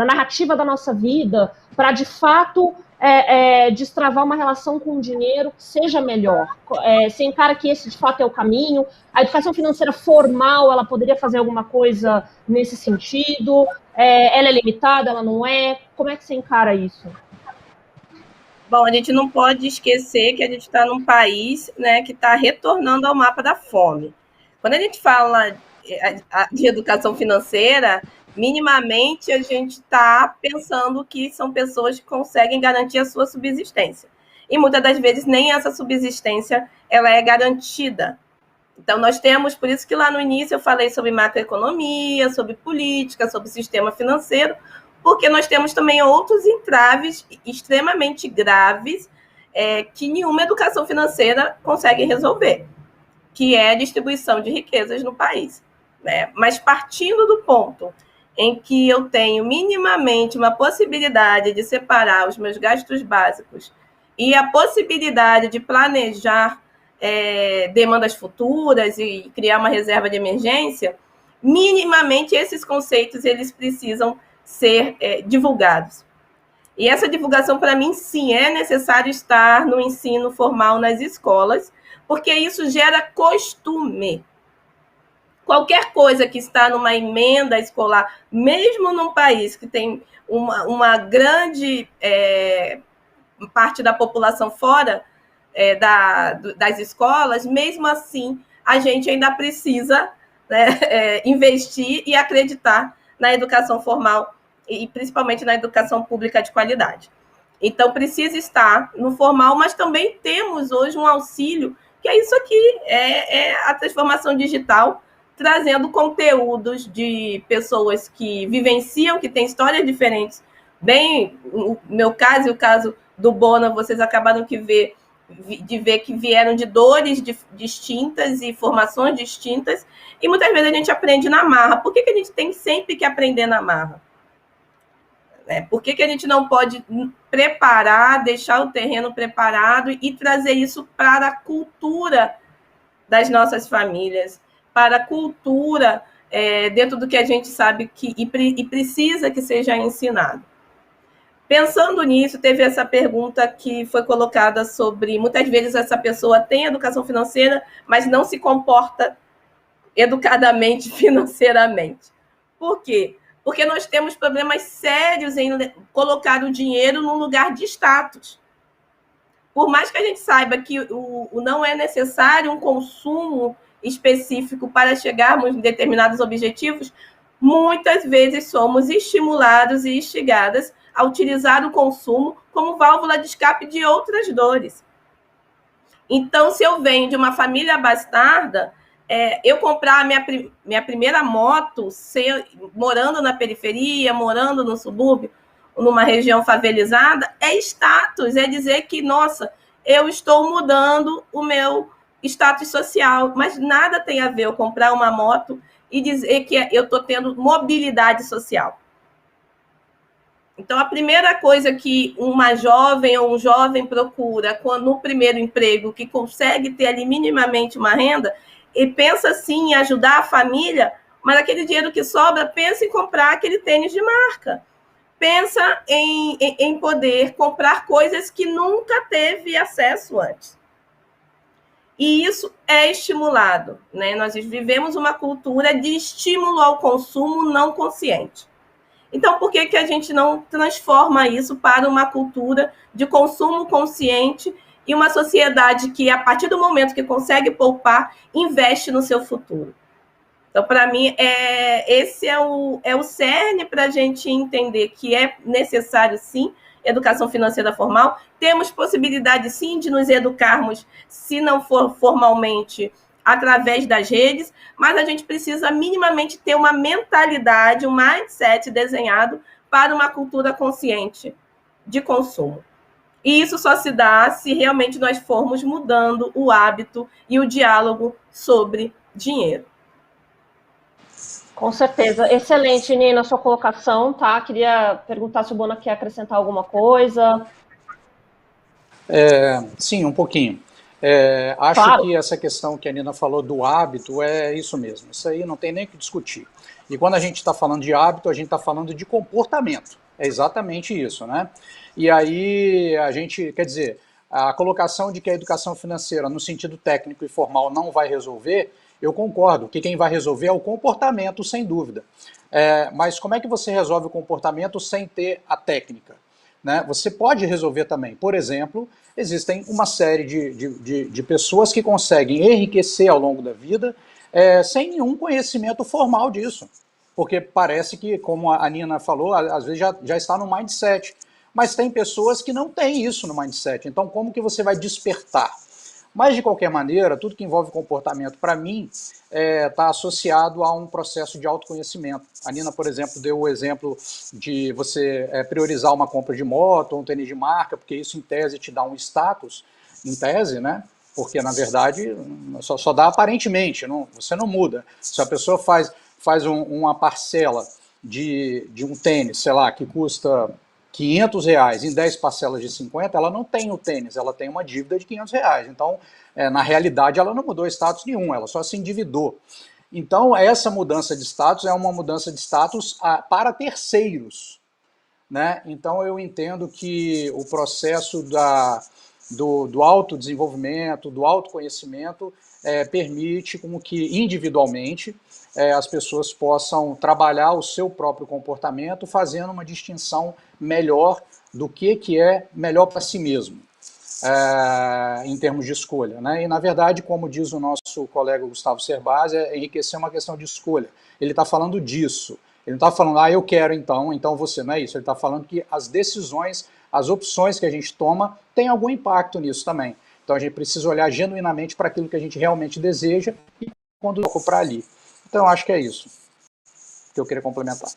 narrativa da nossa vida, para de fato destravar uma relação com o dinheiro que seja melhor. Você encara que esse de fato é o caminho? A educação financeira formal, ela poderia fazer alguma coisa nesse sentido? Ela é limitada, ela não é? Como é que você encara isso? Bom, a gente não pode esquecer que a gente está num país, né, que está retornando ao mapa da fome. Quando a gente fala de educação financeira, minimamente a gente está pensando que são pessoas que conseguem garantir a sua subsistência. E muitas das vezes nem essa subsistência ela é garantida, Então, nós temos, por isso que lá no início eu falei sobre macroeconomia, sobre política, sobre sistema financeiro, porque nós temos também outros entraves extremamente graves que nenhuma educação financeira consegue resolver, que é a distribuição de riquezas no país. Né? Mas partindo do ponto em que eu tenho minimamente uma possibilidade de separar os meus gastos básicos e a possibilidade de planejar demandas futuras e criar uma reserva de emergência, minimamente esses conceitos eles precisam ser divulgados. E essa divulgação, para mim, sim, é necessário estar no ensino formal nas escolas, porque isso gera costume. Qualquer coisa que está numa emenda escolar, mesmo num país que tem uma grande parte da população fora das escolas, mesmo assim, a gente ainda precisa, né, investir e acreditar na educação formal e principalmente na educação pública de qualidade. Então, precisa estar no formal, mas também temos hoje um auxílio, que é isso aqui, é a transformação digital, trazendo conteúdos de pessoas que vivenciam, que têm histórias diferentes. Bem, o meu caso e o caso do Bona, vocês acabaram de ver que vieram de dores distintas e formações distintas, e muitas vezes a gente aprende na marra. Por que a gente tem sempre que aprender na marra? Por que a gente não pode preparar, deixar o terreno preparado e trazer isso para a cultura das nossas famílias, para a cultura dentro do que a gente sabe e precisa que seja ensinado? Pensando nisso, teve essa pergunta que foi colocada sobre, muitas vezes essa pessoa tem educação financeira, mas não se comporta educadamente financeiramente. Por quê? Porque nós temos problemas sérios em colocar o dinheiro num lugar de status. Por mais que a gente saiba que não é necessário um consumo específico para chegarmos em determinados objetivos, muitas vezes somos estimulados e instigadas a utilizar o consumo como válvula de escape de outras dores. Então, se eu venho de uma família abastada, eu comprar a minha primeira moto, morando na periferia, morando no subúrbio, numa região favelizada, é status, é dizer que, nossa, eu estou mudando o meu status social, mas nada tem a ver eu comprar uma moto e dizer que eu estou tendo mobilidade social. Então, a primeira coisa que uma jovem ou um jovem procura no primeiro emprego, que consegue ter ali minimamente uma renda, e pensa sim em ajudar a família, mas aquele dinheiro que sobra, pensa em comprar aquele tênis de marca. Pensa em poder comprar coisas que nunca teve acesso antes. E isso é estimulado, né? Nós vivemos uma cultura de estímulo ao consumo não consciente. Então, por que a gente não transforma isso para uma cultura de consumo consciente e uma sociedade que, a partir do momento que consegue poupar, investe no seu futuro? Então, para mim, esse é o cerne para a gente entender que é necessário, sim, educação financeira formal. Temos possibilidade, sim, de nos educarmos, se não for formalmente, através das redes, mas a gente precisa minimamente ter uma mentalidade, um mindset desenhado para uma cultura consciente de consumo. E isso só se dá se realmente nós formos mudando o hábito e o diálogo sobre dinheiro. Com certeza. Excelente, Nina, a sua colocação, tá? Queria perguntar se o Bona quer acrescentar alguma coisa. Sim, um pouquinho. Acho claro que essa questão que a Nina falou do hábito é isso mesmo. Isso aí não tem nem o que discutir. E quando a gente está falando de hábito, a gente está falando de comportamento. É exatamente isso, né? E aí a gente, quer dizer, a colocação de que a educação financeira, no sentido técnico e formal, não vai resolver, eu concordo que quem vai resolver é o comportamento, sem dúvida. Mas como é que você resolve o comportamento sem ter a técnica? Né? Você pode resolver também. Por exemplo, existem uma série de pessoas que conseguem enriquecer ao longo da vida sem nenhum conhecimento formal disso. Porque parece que, como a Nina falou, às vezes já está no mindset. Mas tem pessoas que não têm isso no mindset. Então, como que você vai despertar? Mas, de qualquer maneira, tudo que envolve comportamento, para mim, está associado a um processo de autoconhecimento. A Nina, por exemplo, deu o exemplo de você priorizar uma compra de moto ou um tênis de marca, porque isso, em tese, te dá um status, em tese, né? Porque, na verdade, só dá aparentemente, você não muda. Se a pessoa faz uma parcela de um tênis, sei lá, que custa R$500 em 10 parcelas de 50, ela não tem o tênis, ela tem uma dívida de R$500. Então, na realidade, ela não mudou status nenhum, ela só se endividou. Então, essa mudança de status é uma mudança de status para terceiros, né? Então, eu entendo que o processo do autodesenvolvimento, do autoconhecimento, permite com que individualmente as pessoas possam trabalhar o seu próprio comportamento, fazendo uma distinção melhor do que é melhor para si mesmo, em termos de escolha, né? E, na verdade, como diz o nosso colega Gustavo Cerbasi, enriquecer é uma questão de escolha. Ele está falando disso. Ele não está falando, eu quero então você, não é isso. Ele está falando que as decisões, as opções que a gente toma, têm algum impacto nisso também. Então, a gente precisa olhar genuinamente para aquilo que a gente realmente deseja e quando para ali. Então, eu acho que é isso que eu queria complementar.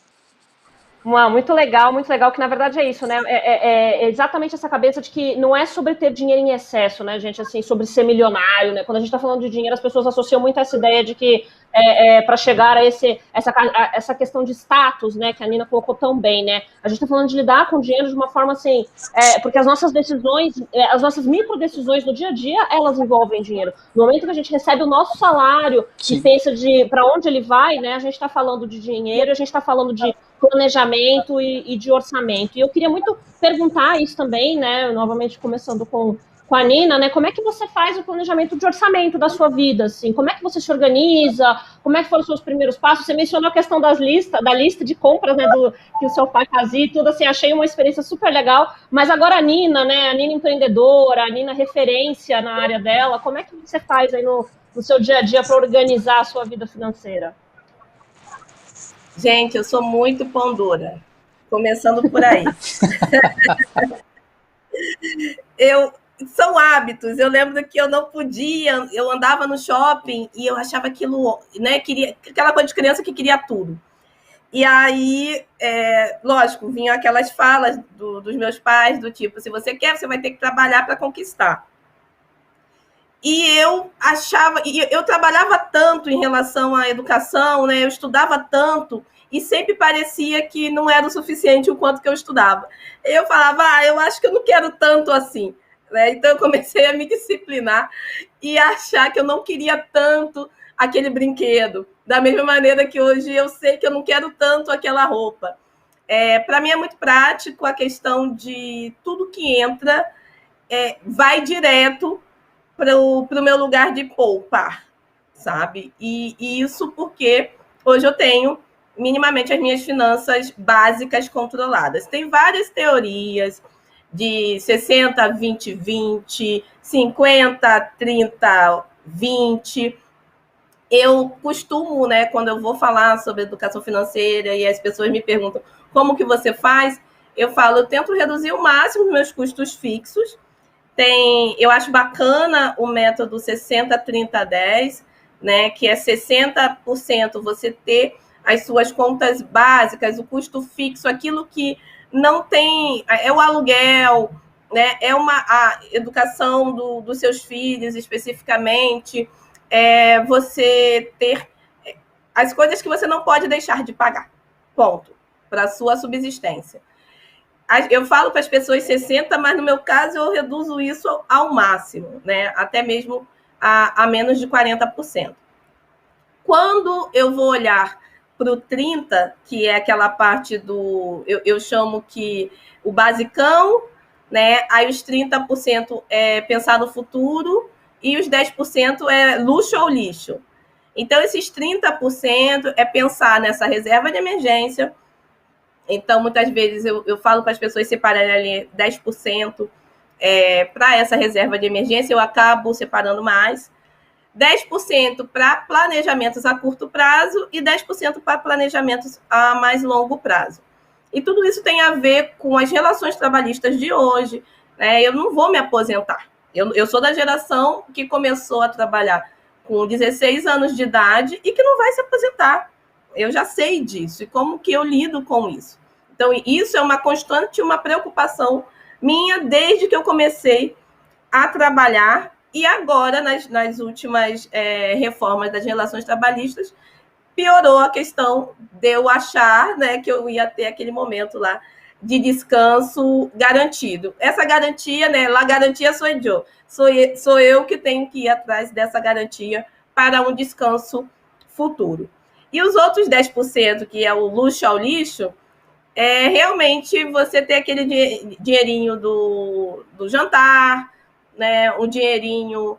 Muito legal, que na verdade é isso, né? É exatamente essa cabeça de que não é sobre ter dinheiro em excesso, né, gente? Assim, sobre ser milionário, né? Quando a gente está falando de dinheiro, as pessoas associam muito essa ideia de que para chegar a essa questão de status, né, que a Nina colocou tão bem, né? A gente está falando de lidar com o dinheiro de uma forma assim, porque as nossas decisões, as nossas micro decisões do dia a dia, elas envolvem dinheiro. No momento que a gente recebe o nosso salário e pensa para onde ele vai, né? A gente está falando de dinheiro, a gente está falando de planejamento e de orçamento. E eu queria muito perguntar isso também, né, novamente começando com a Nina, né, como é que você faz o planejamento de orçamento da sua vida, assim, como é que você se organiza, como é que foram os seus primeiros passos? Você mencionou a questão da lista de compras, né, que o seu pai fazia e tudo, assim, achei uma experiência super legal, mas agora a Nina, né, a Nina empreendedora, a Nina referência na área dela, como é que você faz aí no seu dia a dia para organizar a sua vida financeira? Gente, eu sou muito pão dura, começando por aí. São hábitos. Eu lembro que eu não podia, eu andava no shopping e eu achava aquilo, né, aquela coisa de criança que queria tudo. E aí, lógico, vinham aquelas falas dos meus pais, do tipo, se você quer, você vai ter que trabalhar para conquistar. E eu achava, eu trabalhava tanto em relação à educação, né? Eu estudava tanto e sempre parecia que não era o suficiente o quanto que eu estudava. Eu falava, eu acho que eu não quero tanto assim, né? Então eu comecei a me disciplinar e achar que eu não queria tanto aquele brinquedo, da mesma maneira que hoje eu sei que eu não quero tanto aquela roupa. Para mim é muito prático a questão de tudo que entra vai direto para o meu lugar de poupar, sabe? E isso porque hoje eu tenho minimamente as minhas finanças básicas controladas. Tem várias teorias de 60, 20, 20, 50, 30, 20. Eu costumo, né, quando eu vou falar sobre educação financeira e as pessoas me perguntam como que você faz, eu falo, eu tento reduzir o máximo os meus custos fixos. Eu acho bacana o método 60, 30, 10, né, que é 60% você ter as suas contas básicas, o custo fixo, aquilo que não tem, é o aluguel, né, a educação dos seus filhos especificamente, você ter as coisas que você não pode deixar de pagar, ponto, para a sua subsistência. Eu falo para as pessoas 60%, mas no meu caso eu reduzo isso ao máximo, né? Até mesmo a menos de 40%. Quando eu vou olhar para o 30%, que é aquela parte eu chamo que o basicão, né? Aí os 30% é pensar no futuro e os 10% é luxo ou lixo. Então, esses 30% é pensar nessa reserva de emergência. Então, muitas vezes eu falo para as pessoas separarem ali 10% para essa reserva de emergência, eu acabo separando mais. 10% para planejamentos a curto prazo e 10% para planejamentos a mais longo prazo. E tudo isso tem a ver com as relações trabalhistas de hoje, né? Eu não vou me aposentar. Eu sou da geração que começou a trabalhar com 16 anos de idade e que não vai se aposentar. Eu já sei disso e como que eu lido com isso. Então, isso é uma constante, uma preocupação minha desde que eu comecei a trabalhar e agora, nas últimas reformas das relações trabalhistas, piorou a questão de eu achar, né, que eu ia ter aquele momento lá de descanso garantido. Essa garantia, né, la garantia sou eu. Sou eu que tenho que ir atrás dessa garantia para um descanso futuro. E os outros 10%, que é o luxo ao lixo, realmente você ter aquele dinheirinho do jantar, né, um dinheirinho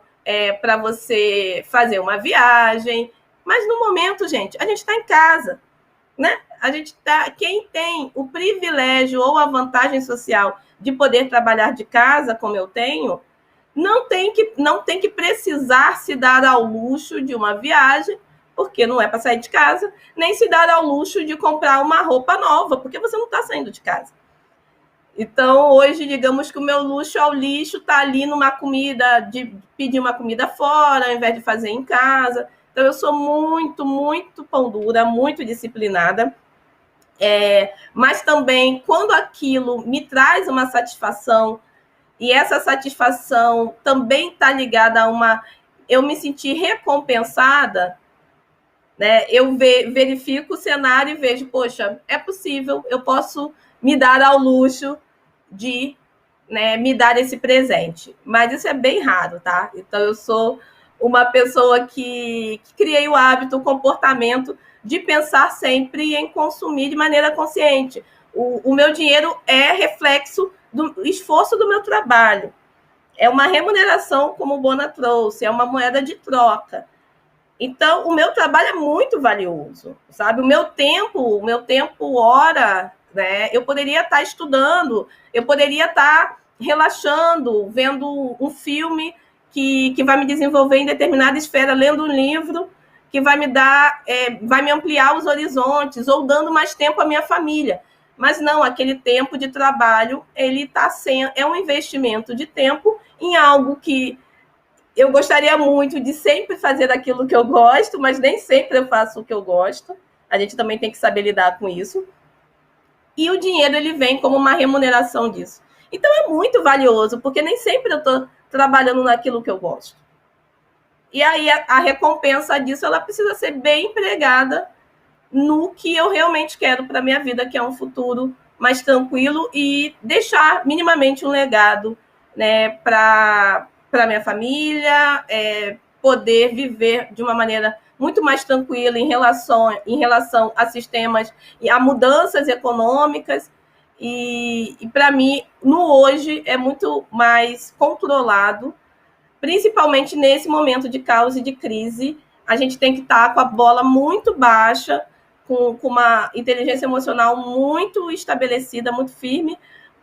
para você fazer uma viagem. Mas no momento, gente, a gente está em casa, né? Quem tem o privilégio ou a vantagem social de poder trabalhar de casa, como eu tenho, não tem que precisar se dar ao luxo de uma viagem, porque não é para sair de casa, nem se dar ao luxo de comprar uma roupa nova, porque você não está saindo de casa. Então, hoje, digamos que o meu luxo ao lixo está ali numa comida, de pedir uma comida fora, ao invés de fazer em casa. Então, eu sou muito, muito pão dura, muito disciplinada. Mas também, quando aquilo me traz uma satisfação, e essa satisfação também está ligada a eu me sentir recompensada, né? Eu verifico o cenário e vejo, poxa, é possível, eu posso me dar ao luxo de, né, me dar esse presente. Mas isso é bem raro, tá? Então, eu sou uma pessoa que criei o hábito, o comportamento de pensar sempre em consumir de maneira consciente. O meu dinheiro é reflexo do esforço do meu trabalho. É uma remuneração, como o Bona trouxe, é uma moeda de troca. Então, o meu trabalho é muito valioso, sabe? O meu tempo hora, né? Eu poderia estar estudando, eu poderia estar relaxando, vendo um filme que vai me desenvolver em determinada esfera, lendo um livro que vai me ampliar os horizontes, ou dando mais tempo à minha família. Mas não, aquele tempo de trabalho, ele é um investimento de tempo em algo que eu gostaria muito de sempre fazer aquilo que eu gosto, mas nem sempre eu faço o que eu gosto. A gente também tem que saber lidar com isso. E o dinheiro, ele vem como uma remuneração disso. Então, é muito valioso, porque nem sempre eu estou trabalhando naquilo que eu gosto. E aí, a recompensa disso, ela precisa ser bem empregada no que eu realmente quero para a minha vida, que é um futuro mais tranquilo e deixar minimamente um legado, né, para minha família, poder viver de uma maneira muito mais tranquila em relação a sistemas e a mudanças econômicas. E para mim, no hoje, é muito mais controlado, principalmente nesse momento de caos e de crise. A gente tem que estar com a bola muito baixa, com uma inteligência emocional muito estabelecida, muito firme,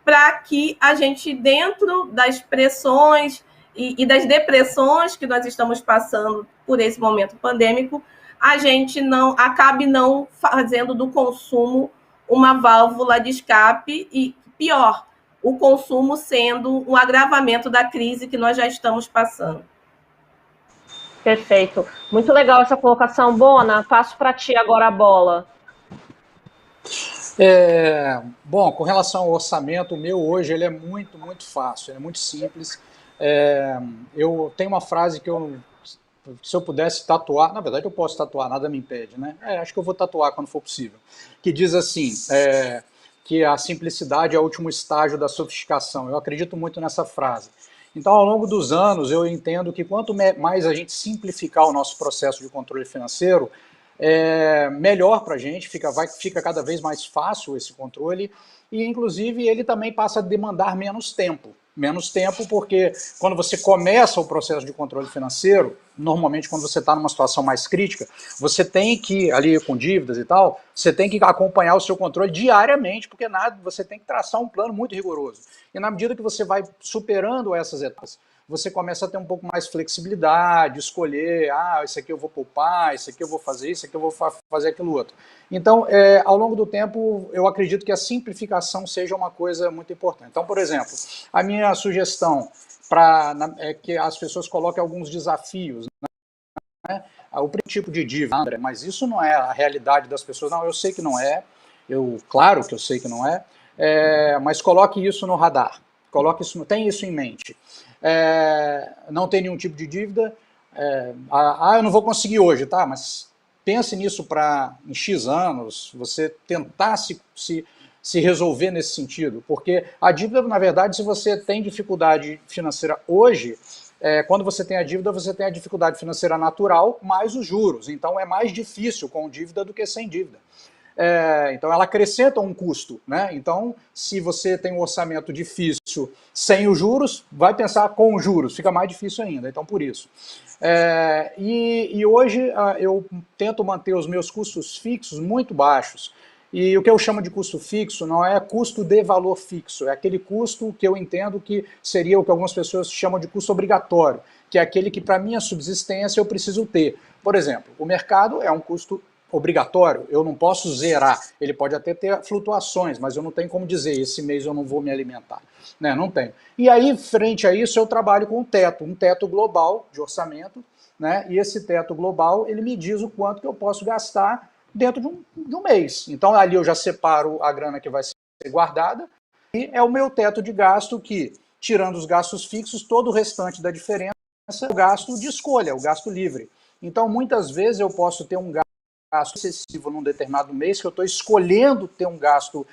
para que a gente, dentro das pressões e das depressões que nós estamos passando por esse momento pandêmico, a gente não acabe não fazendo do consumo uma válvula de escape e, pior, o consumo sendo um agravamento da crise que nós já estamos passando. Perfeito. Muito legal essa colocação, Bona. Passo para ti agora a bola. Bom, com relação ao orçamento, o meu hoje ele é muito, muito fácil, ele é muito simples. Eu tenho uma frase que se eu pudesse tatuar, na verdade eu posso tatuar, nada me impede, né? Acho que eu vou tatuar quando for possível. Que diz assim, que a simplicidade é o último estágio da sofisticação. Eu acredito muito nessa frase. Então, ao longo dos anos, eu entendo que quanto mais a gente simplificar o nosso processo de controle financeiro, melhor para a gente, fica cada vez mais fácil esse controle e, inclusive, ele também passa a demandar menos tempo. Menos tempo porque quando você começa o processo de controle financeiro, normalmente quando você está numa situação mais crítica, você tem que, ali com dívidas e tal, você tem que acompanhar o seu controle diariamente, porque você tem que traçar um plano muito rigoroso. E na medida que você vai superando essas etapas, você começa a ter um pouco mais flexibilidade, escolher, isso aqui eu vou poupar, isso aqui eu vou fazer, isso aqui eu vou fazer aquilo outro. Então, ao longo do tempo, eu acredito que a simplificação seja uma coisa muito importante. Então, por exemplo, a minha sugestão é que as pessoas coloquem alguns desafios, né? O tipo de dívida, André, mas isso não é a realidade das pessoas. Não, eu sei que não é, claro que eu sei que não é, mas coloque isso no radar, tenha isso em mente. Não tem nenhum tipo de dívida, eu não vou conseguir hoje, tá? Mas pense nisso em X anos, você tentar se resolver nesse sentido, porque a dívida, na verdade, se você tem dificuldade financeira hoje, quando você tem a dívida, você tem a dificuldade financeira natural mais os juros, então é mais difícil com dívida do que sem dívida. Então ela acrescenta um custo, né? Então, se você tem um orçamento difícil sem os juros, vai pensar com os juros, fica mais difícil ainda, então por isso. E hoje eu tento manter os meus custos fixos muito baixos. E o que eu chamo de custo fixo não é custo de valor fixo, é aquele custo que eu entendo que seria o que algumas pessoas chamam de custo obrigatório, que é aquele que para minha subsistência eu preciso ter. Por exemplo, o mercado é um custo obrigatório, eu não posso zerar, ele pode até ter flutuações, mas eu não tenho como dizer, esse mês eu não vou me alimentar, né? Não tenho. E aí, frente a isso, eu trabalho com um teto global de orçamento, né? E esse teto global, ele me diz o quanto que eu posso gastar dentro de um mês. Então, ali eu já separo a grana que vai ser guardada, e é o meu teto de gasto que, tirando os gastos fixos, todo o restante da diferença é o gasto de escolha, o gasto livre. Então, muitas vezes eu posso ter um gasto excessivo num determinado mês, que eu estou escolhendo ter um gasto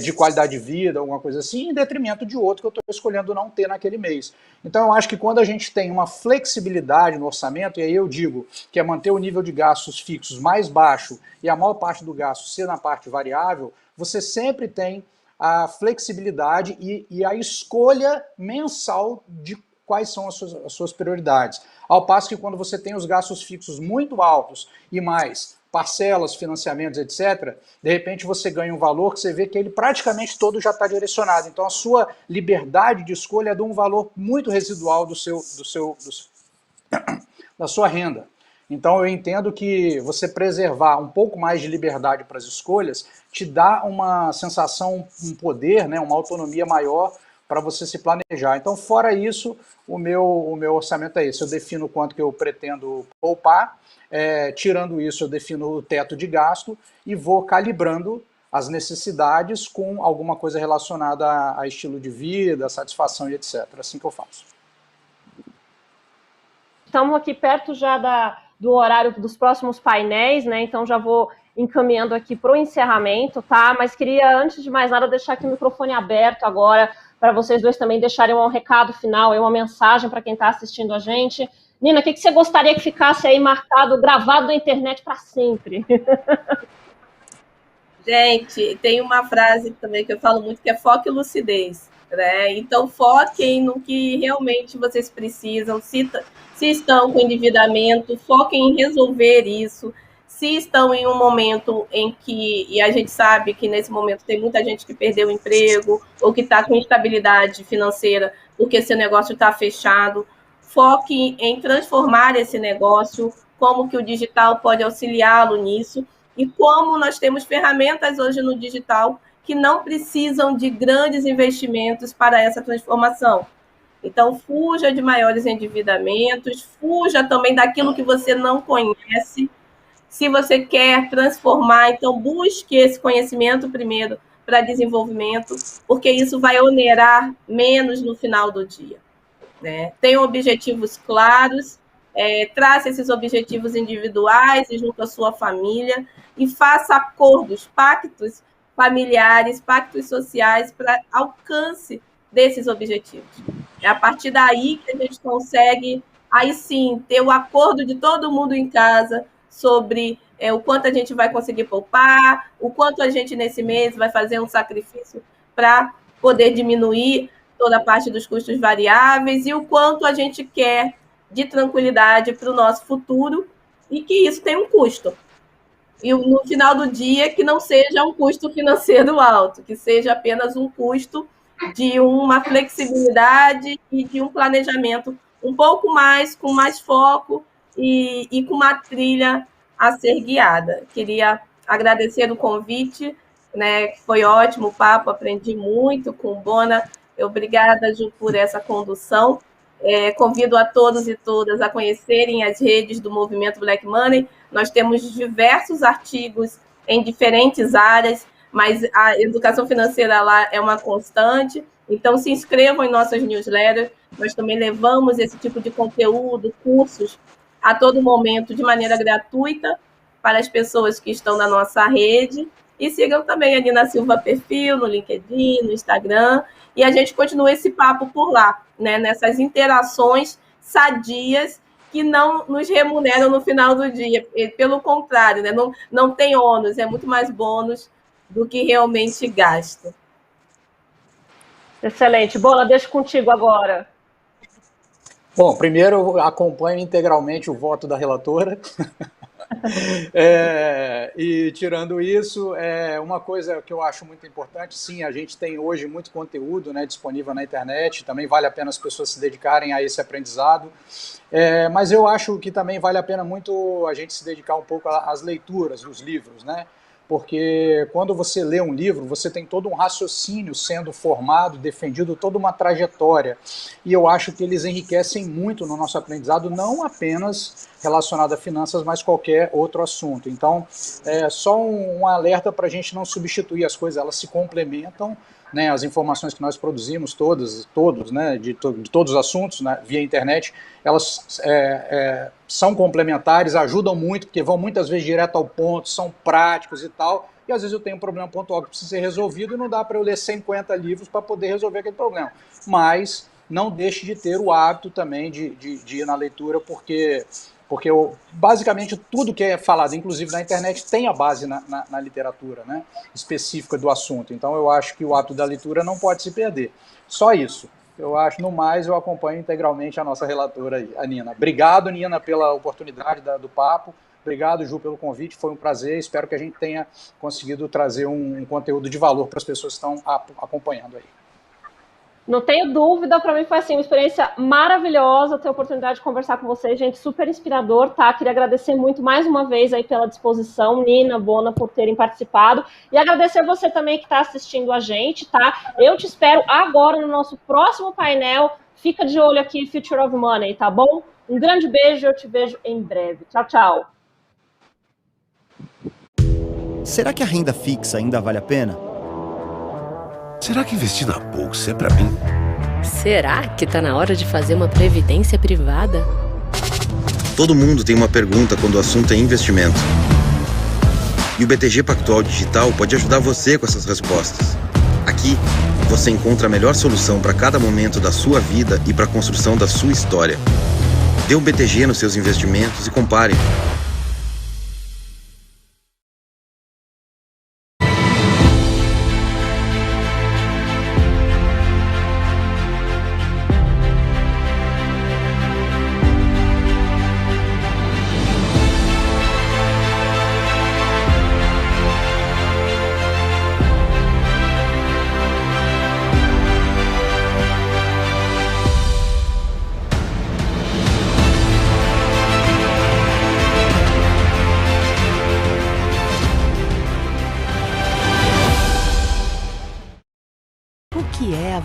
de qualidade de vida, alguma coisa assim, em detrimento de outro que eu estou escolhendo não ter naquele mês. Então eu acho que quando a gente tem uma flexibilidade no orçamento, e aí eu digo que é manter o nível de gastos fixos mais baixo e a maior parte do gasto ser na parte variável, você sempre tem a flexibilidade e a escolha mensal de quais são as suas prioridades. Ao passo que quando você tem os gastos fixos muito altos e mais parcelas, financiamentos, etc., de repente você ganha um valor que você vê que ele praticamente todo já está direcionado. Então a sua liberdade de escolha é de um valor muito residual da sua renda. Então eu entendo que você preservar um pouco mais de liberdade para as escolhas te dá uma sensação, um poder, né, uma autonomia maior para você se planejar. Então, fora isso, o meu orçamento é esse. Eu defino quanto que eu pretendo poupar, tirando isso eu defino o teto de gasto e vou calibrando as necessidades com alguma coisa relacionada a estilo de vida, satisfação e etc. Assim que eu faço. Estamos aqui perto já do horário dos próximos painéis, né? Então já vou encaminhando aqui para o encerramento, tá? Mas queria, antes de mais nada, deixar aqui o microfone aberto agora para vocês dois também deixarem um recado final, uma mensagem para quem está assistindo a gente. Nina, o que você gostaria que ficasse aí marcado, gravado na internet para sempre? Gente, tem uma frase também que eu falo muito, que é foco e lucidez, né? Então, foquem no que realmente vocês precisam, se estão com endividamento, foquem em resolver isso. Se estão em um momento em que, e a gente sabe que nesse momento tem muita gente que perdeu o emprego ou que está com instabilidade financeira porque seu negócio está fechado, foque em transformar esse negócio, como que o digital pode auxiliá-lo nisso e como nós temos ferramentas hoje no digital que não precisam de grandes investimentos para essa transformação. Então, fuja de maiores endividamentos, fuja também daquilo que você não conhece. Se você quer transformar, então busque esse conhecimento primeiro para desenvolvimento, porque isso vai onerar menos no final do dia, né? Tenha objetivos claros, trace esses objetivos individuais e junto à sua família e faça acordos, pactos familiares, pactos sociais para alcance desses objetivos. É a partir daí que a gente consegue, aí sim, ter o acordo de todo mundo em casa sobre o quanto a gente vai conseguir poupar, o quanto a gente nesse mês vai fazer um sacrifício para poder diminuir toda a parte dos custos variáveis e o quanto a gente quer de tranquilidade para o nosso futuro e que isso tem um custo. E no final do dia, que não seja um custo financeiro alto, que seja apenas um custo de uma flexibilidade e de um planejamento um pouco mais, com mais foco e com uma trilha a ser guiada. Queria agradecer o convite, né? Foi ótimo o papo, aprendi muito com Bona. Obrigada, Ju, por essa condução. Convido a todos e todas a conhecerem as redes do Movimento Black Money. Nós temos diversos artigos em diferentes áreas, mas a educação financeira lá é uma constante. Então, se inscrevam em nossas newsletters. Nós também levamos esse tipo de conteúdo, cursos, a todo momento, de maneira gratuita, para as pessoas que estão na nossa rede. E sigam também a Nina Silva Perfil, no LinkedIn, no Instagram. E a gente continua esse papo por lá, né? Nessas interações sadias que não nos remuneram no final do dia. Pelo contrário, né? Não tem ônus, é muito mais bônus do que realmente gasta. Excelente. Bona, deixo contigo agora. Bom, primeiro eu acompanho integralmente o voto da relatora. E tirando isso, uma coisa que eu acho muito importante, sim, a gente tem hoje muito conteúdo, né, disponível na internet, também vale a pena as pessoas se dedicarem a esse aprendizado, mas eu acho que também vale a pena muito a gente se dedicar um pouco às leituras dos livros, né? Porque quando você lê um livro, você tem todo um raciocínio sendo formado, defendido, toda uma trajetória. E eu acho que eles enriquecem muito no nosso aprendizado, não apenas relacionado a finanças, mas qualquer outro assunto. Então, só um alerta para a gente não substituir as coisas, elas se complementam, né, as informações que nós produzimos, todos, né, de todos os assuntos, né, via internet, elas são complementares, ajudam muito, porque vão muitas vezes direto ao ponto, são práticos e tal, e às vezes eu tenho um problema pontual que precisa ser resolvido e não dá para eu ler 50 livros para poder resolver aquele problema. Mas não deixe de ter o hábito também de ir na leitura, porque basicamente tudo que é falado, inclusive na internet, tem a base na literatura, né, específica do assunto. Então eu acho que o hábito da leitura não pode se perder. Só isso. Eu acho, no mais, eu acompanho integralmente a nossa relatora aí, a Nina. Obrigado, Nina, pela oportunidade do papo. Obrigado, Ju, pelo convite. Foi um prazer. Espero que a gente tenha conseguido trazer um conteúdo de valor para as pessoas que estão acompanhando aí. Não tenho dúvida, para mim foi assim, uma experiência maravilhosa ter a oportunidade de conversar com vocês, gente, super inspirador, tá? Queria agradecer muito mais uma vez aí pela disposição, Nina, Bona, por terem participado, e agradecer você também que está assistindo a gente, tá? Eu te espero agora no nosso próximo painel, fica de olho aqui, Future of Money, tá bom? Um grande beijo, eu te vejo em breve. Tchau, tchau. Será que a renda fixa ainda vale a pena? Será que investir na bolsa é pra mim? Será que tá na hora de fazer uma previdência privada? Todo mundo tem uma pergunta quando o assunto é investimento. E o BTG Pactual Digital pode ajudar você com essas respostas. Aqui, você encontra a melhor solução para cada momento da sua vida e para a construção da sua história. Dê um BTG nos seus investimentos e compare.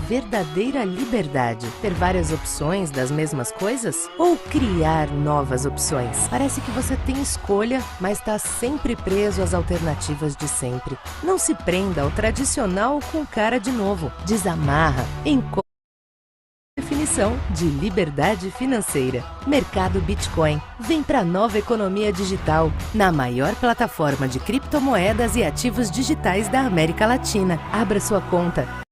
Verdadeira liberdade? Ter várias opções das mesmas coisas? Ou criar novas opções? Parece que você tem escolha, mas está sempre preso às alternativas de sempre. Não se prenda ao tradicional com cara de novo. Desamarra. Encontre definição de liberdade financeira. Mercado Bitcoin. Vem para a nova economia digital, na maior plataforma de criptomoedas e ativos digitais da América Latina. Abra sua conta.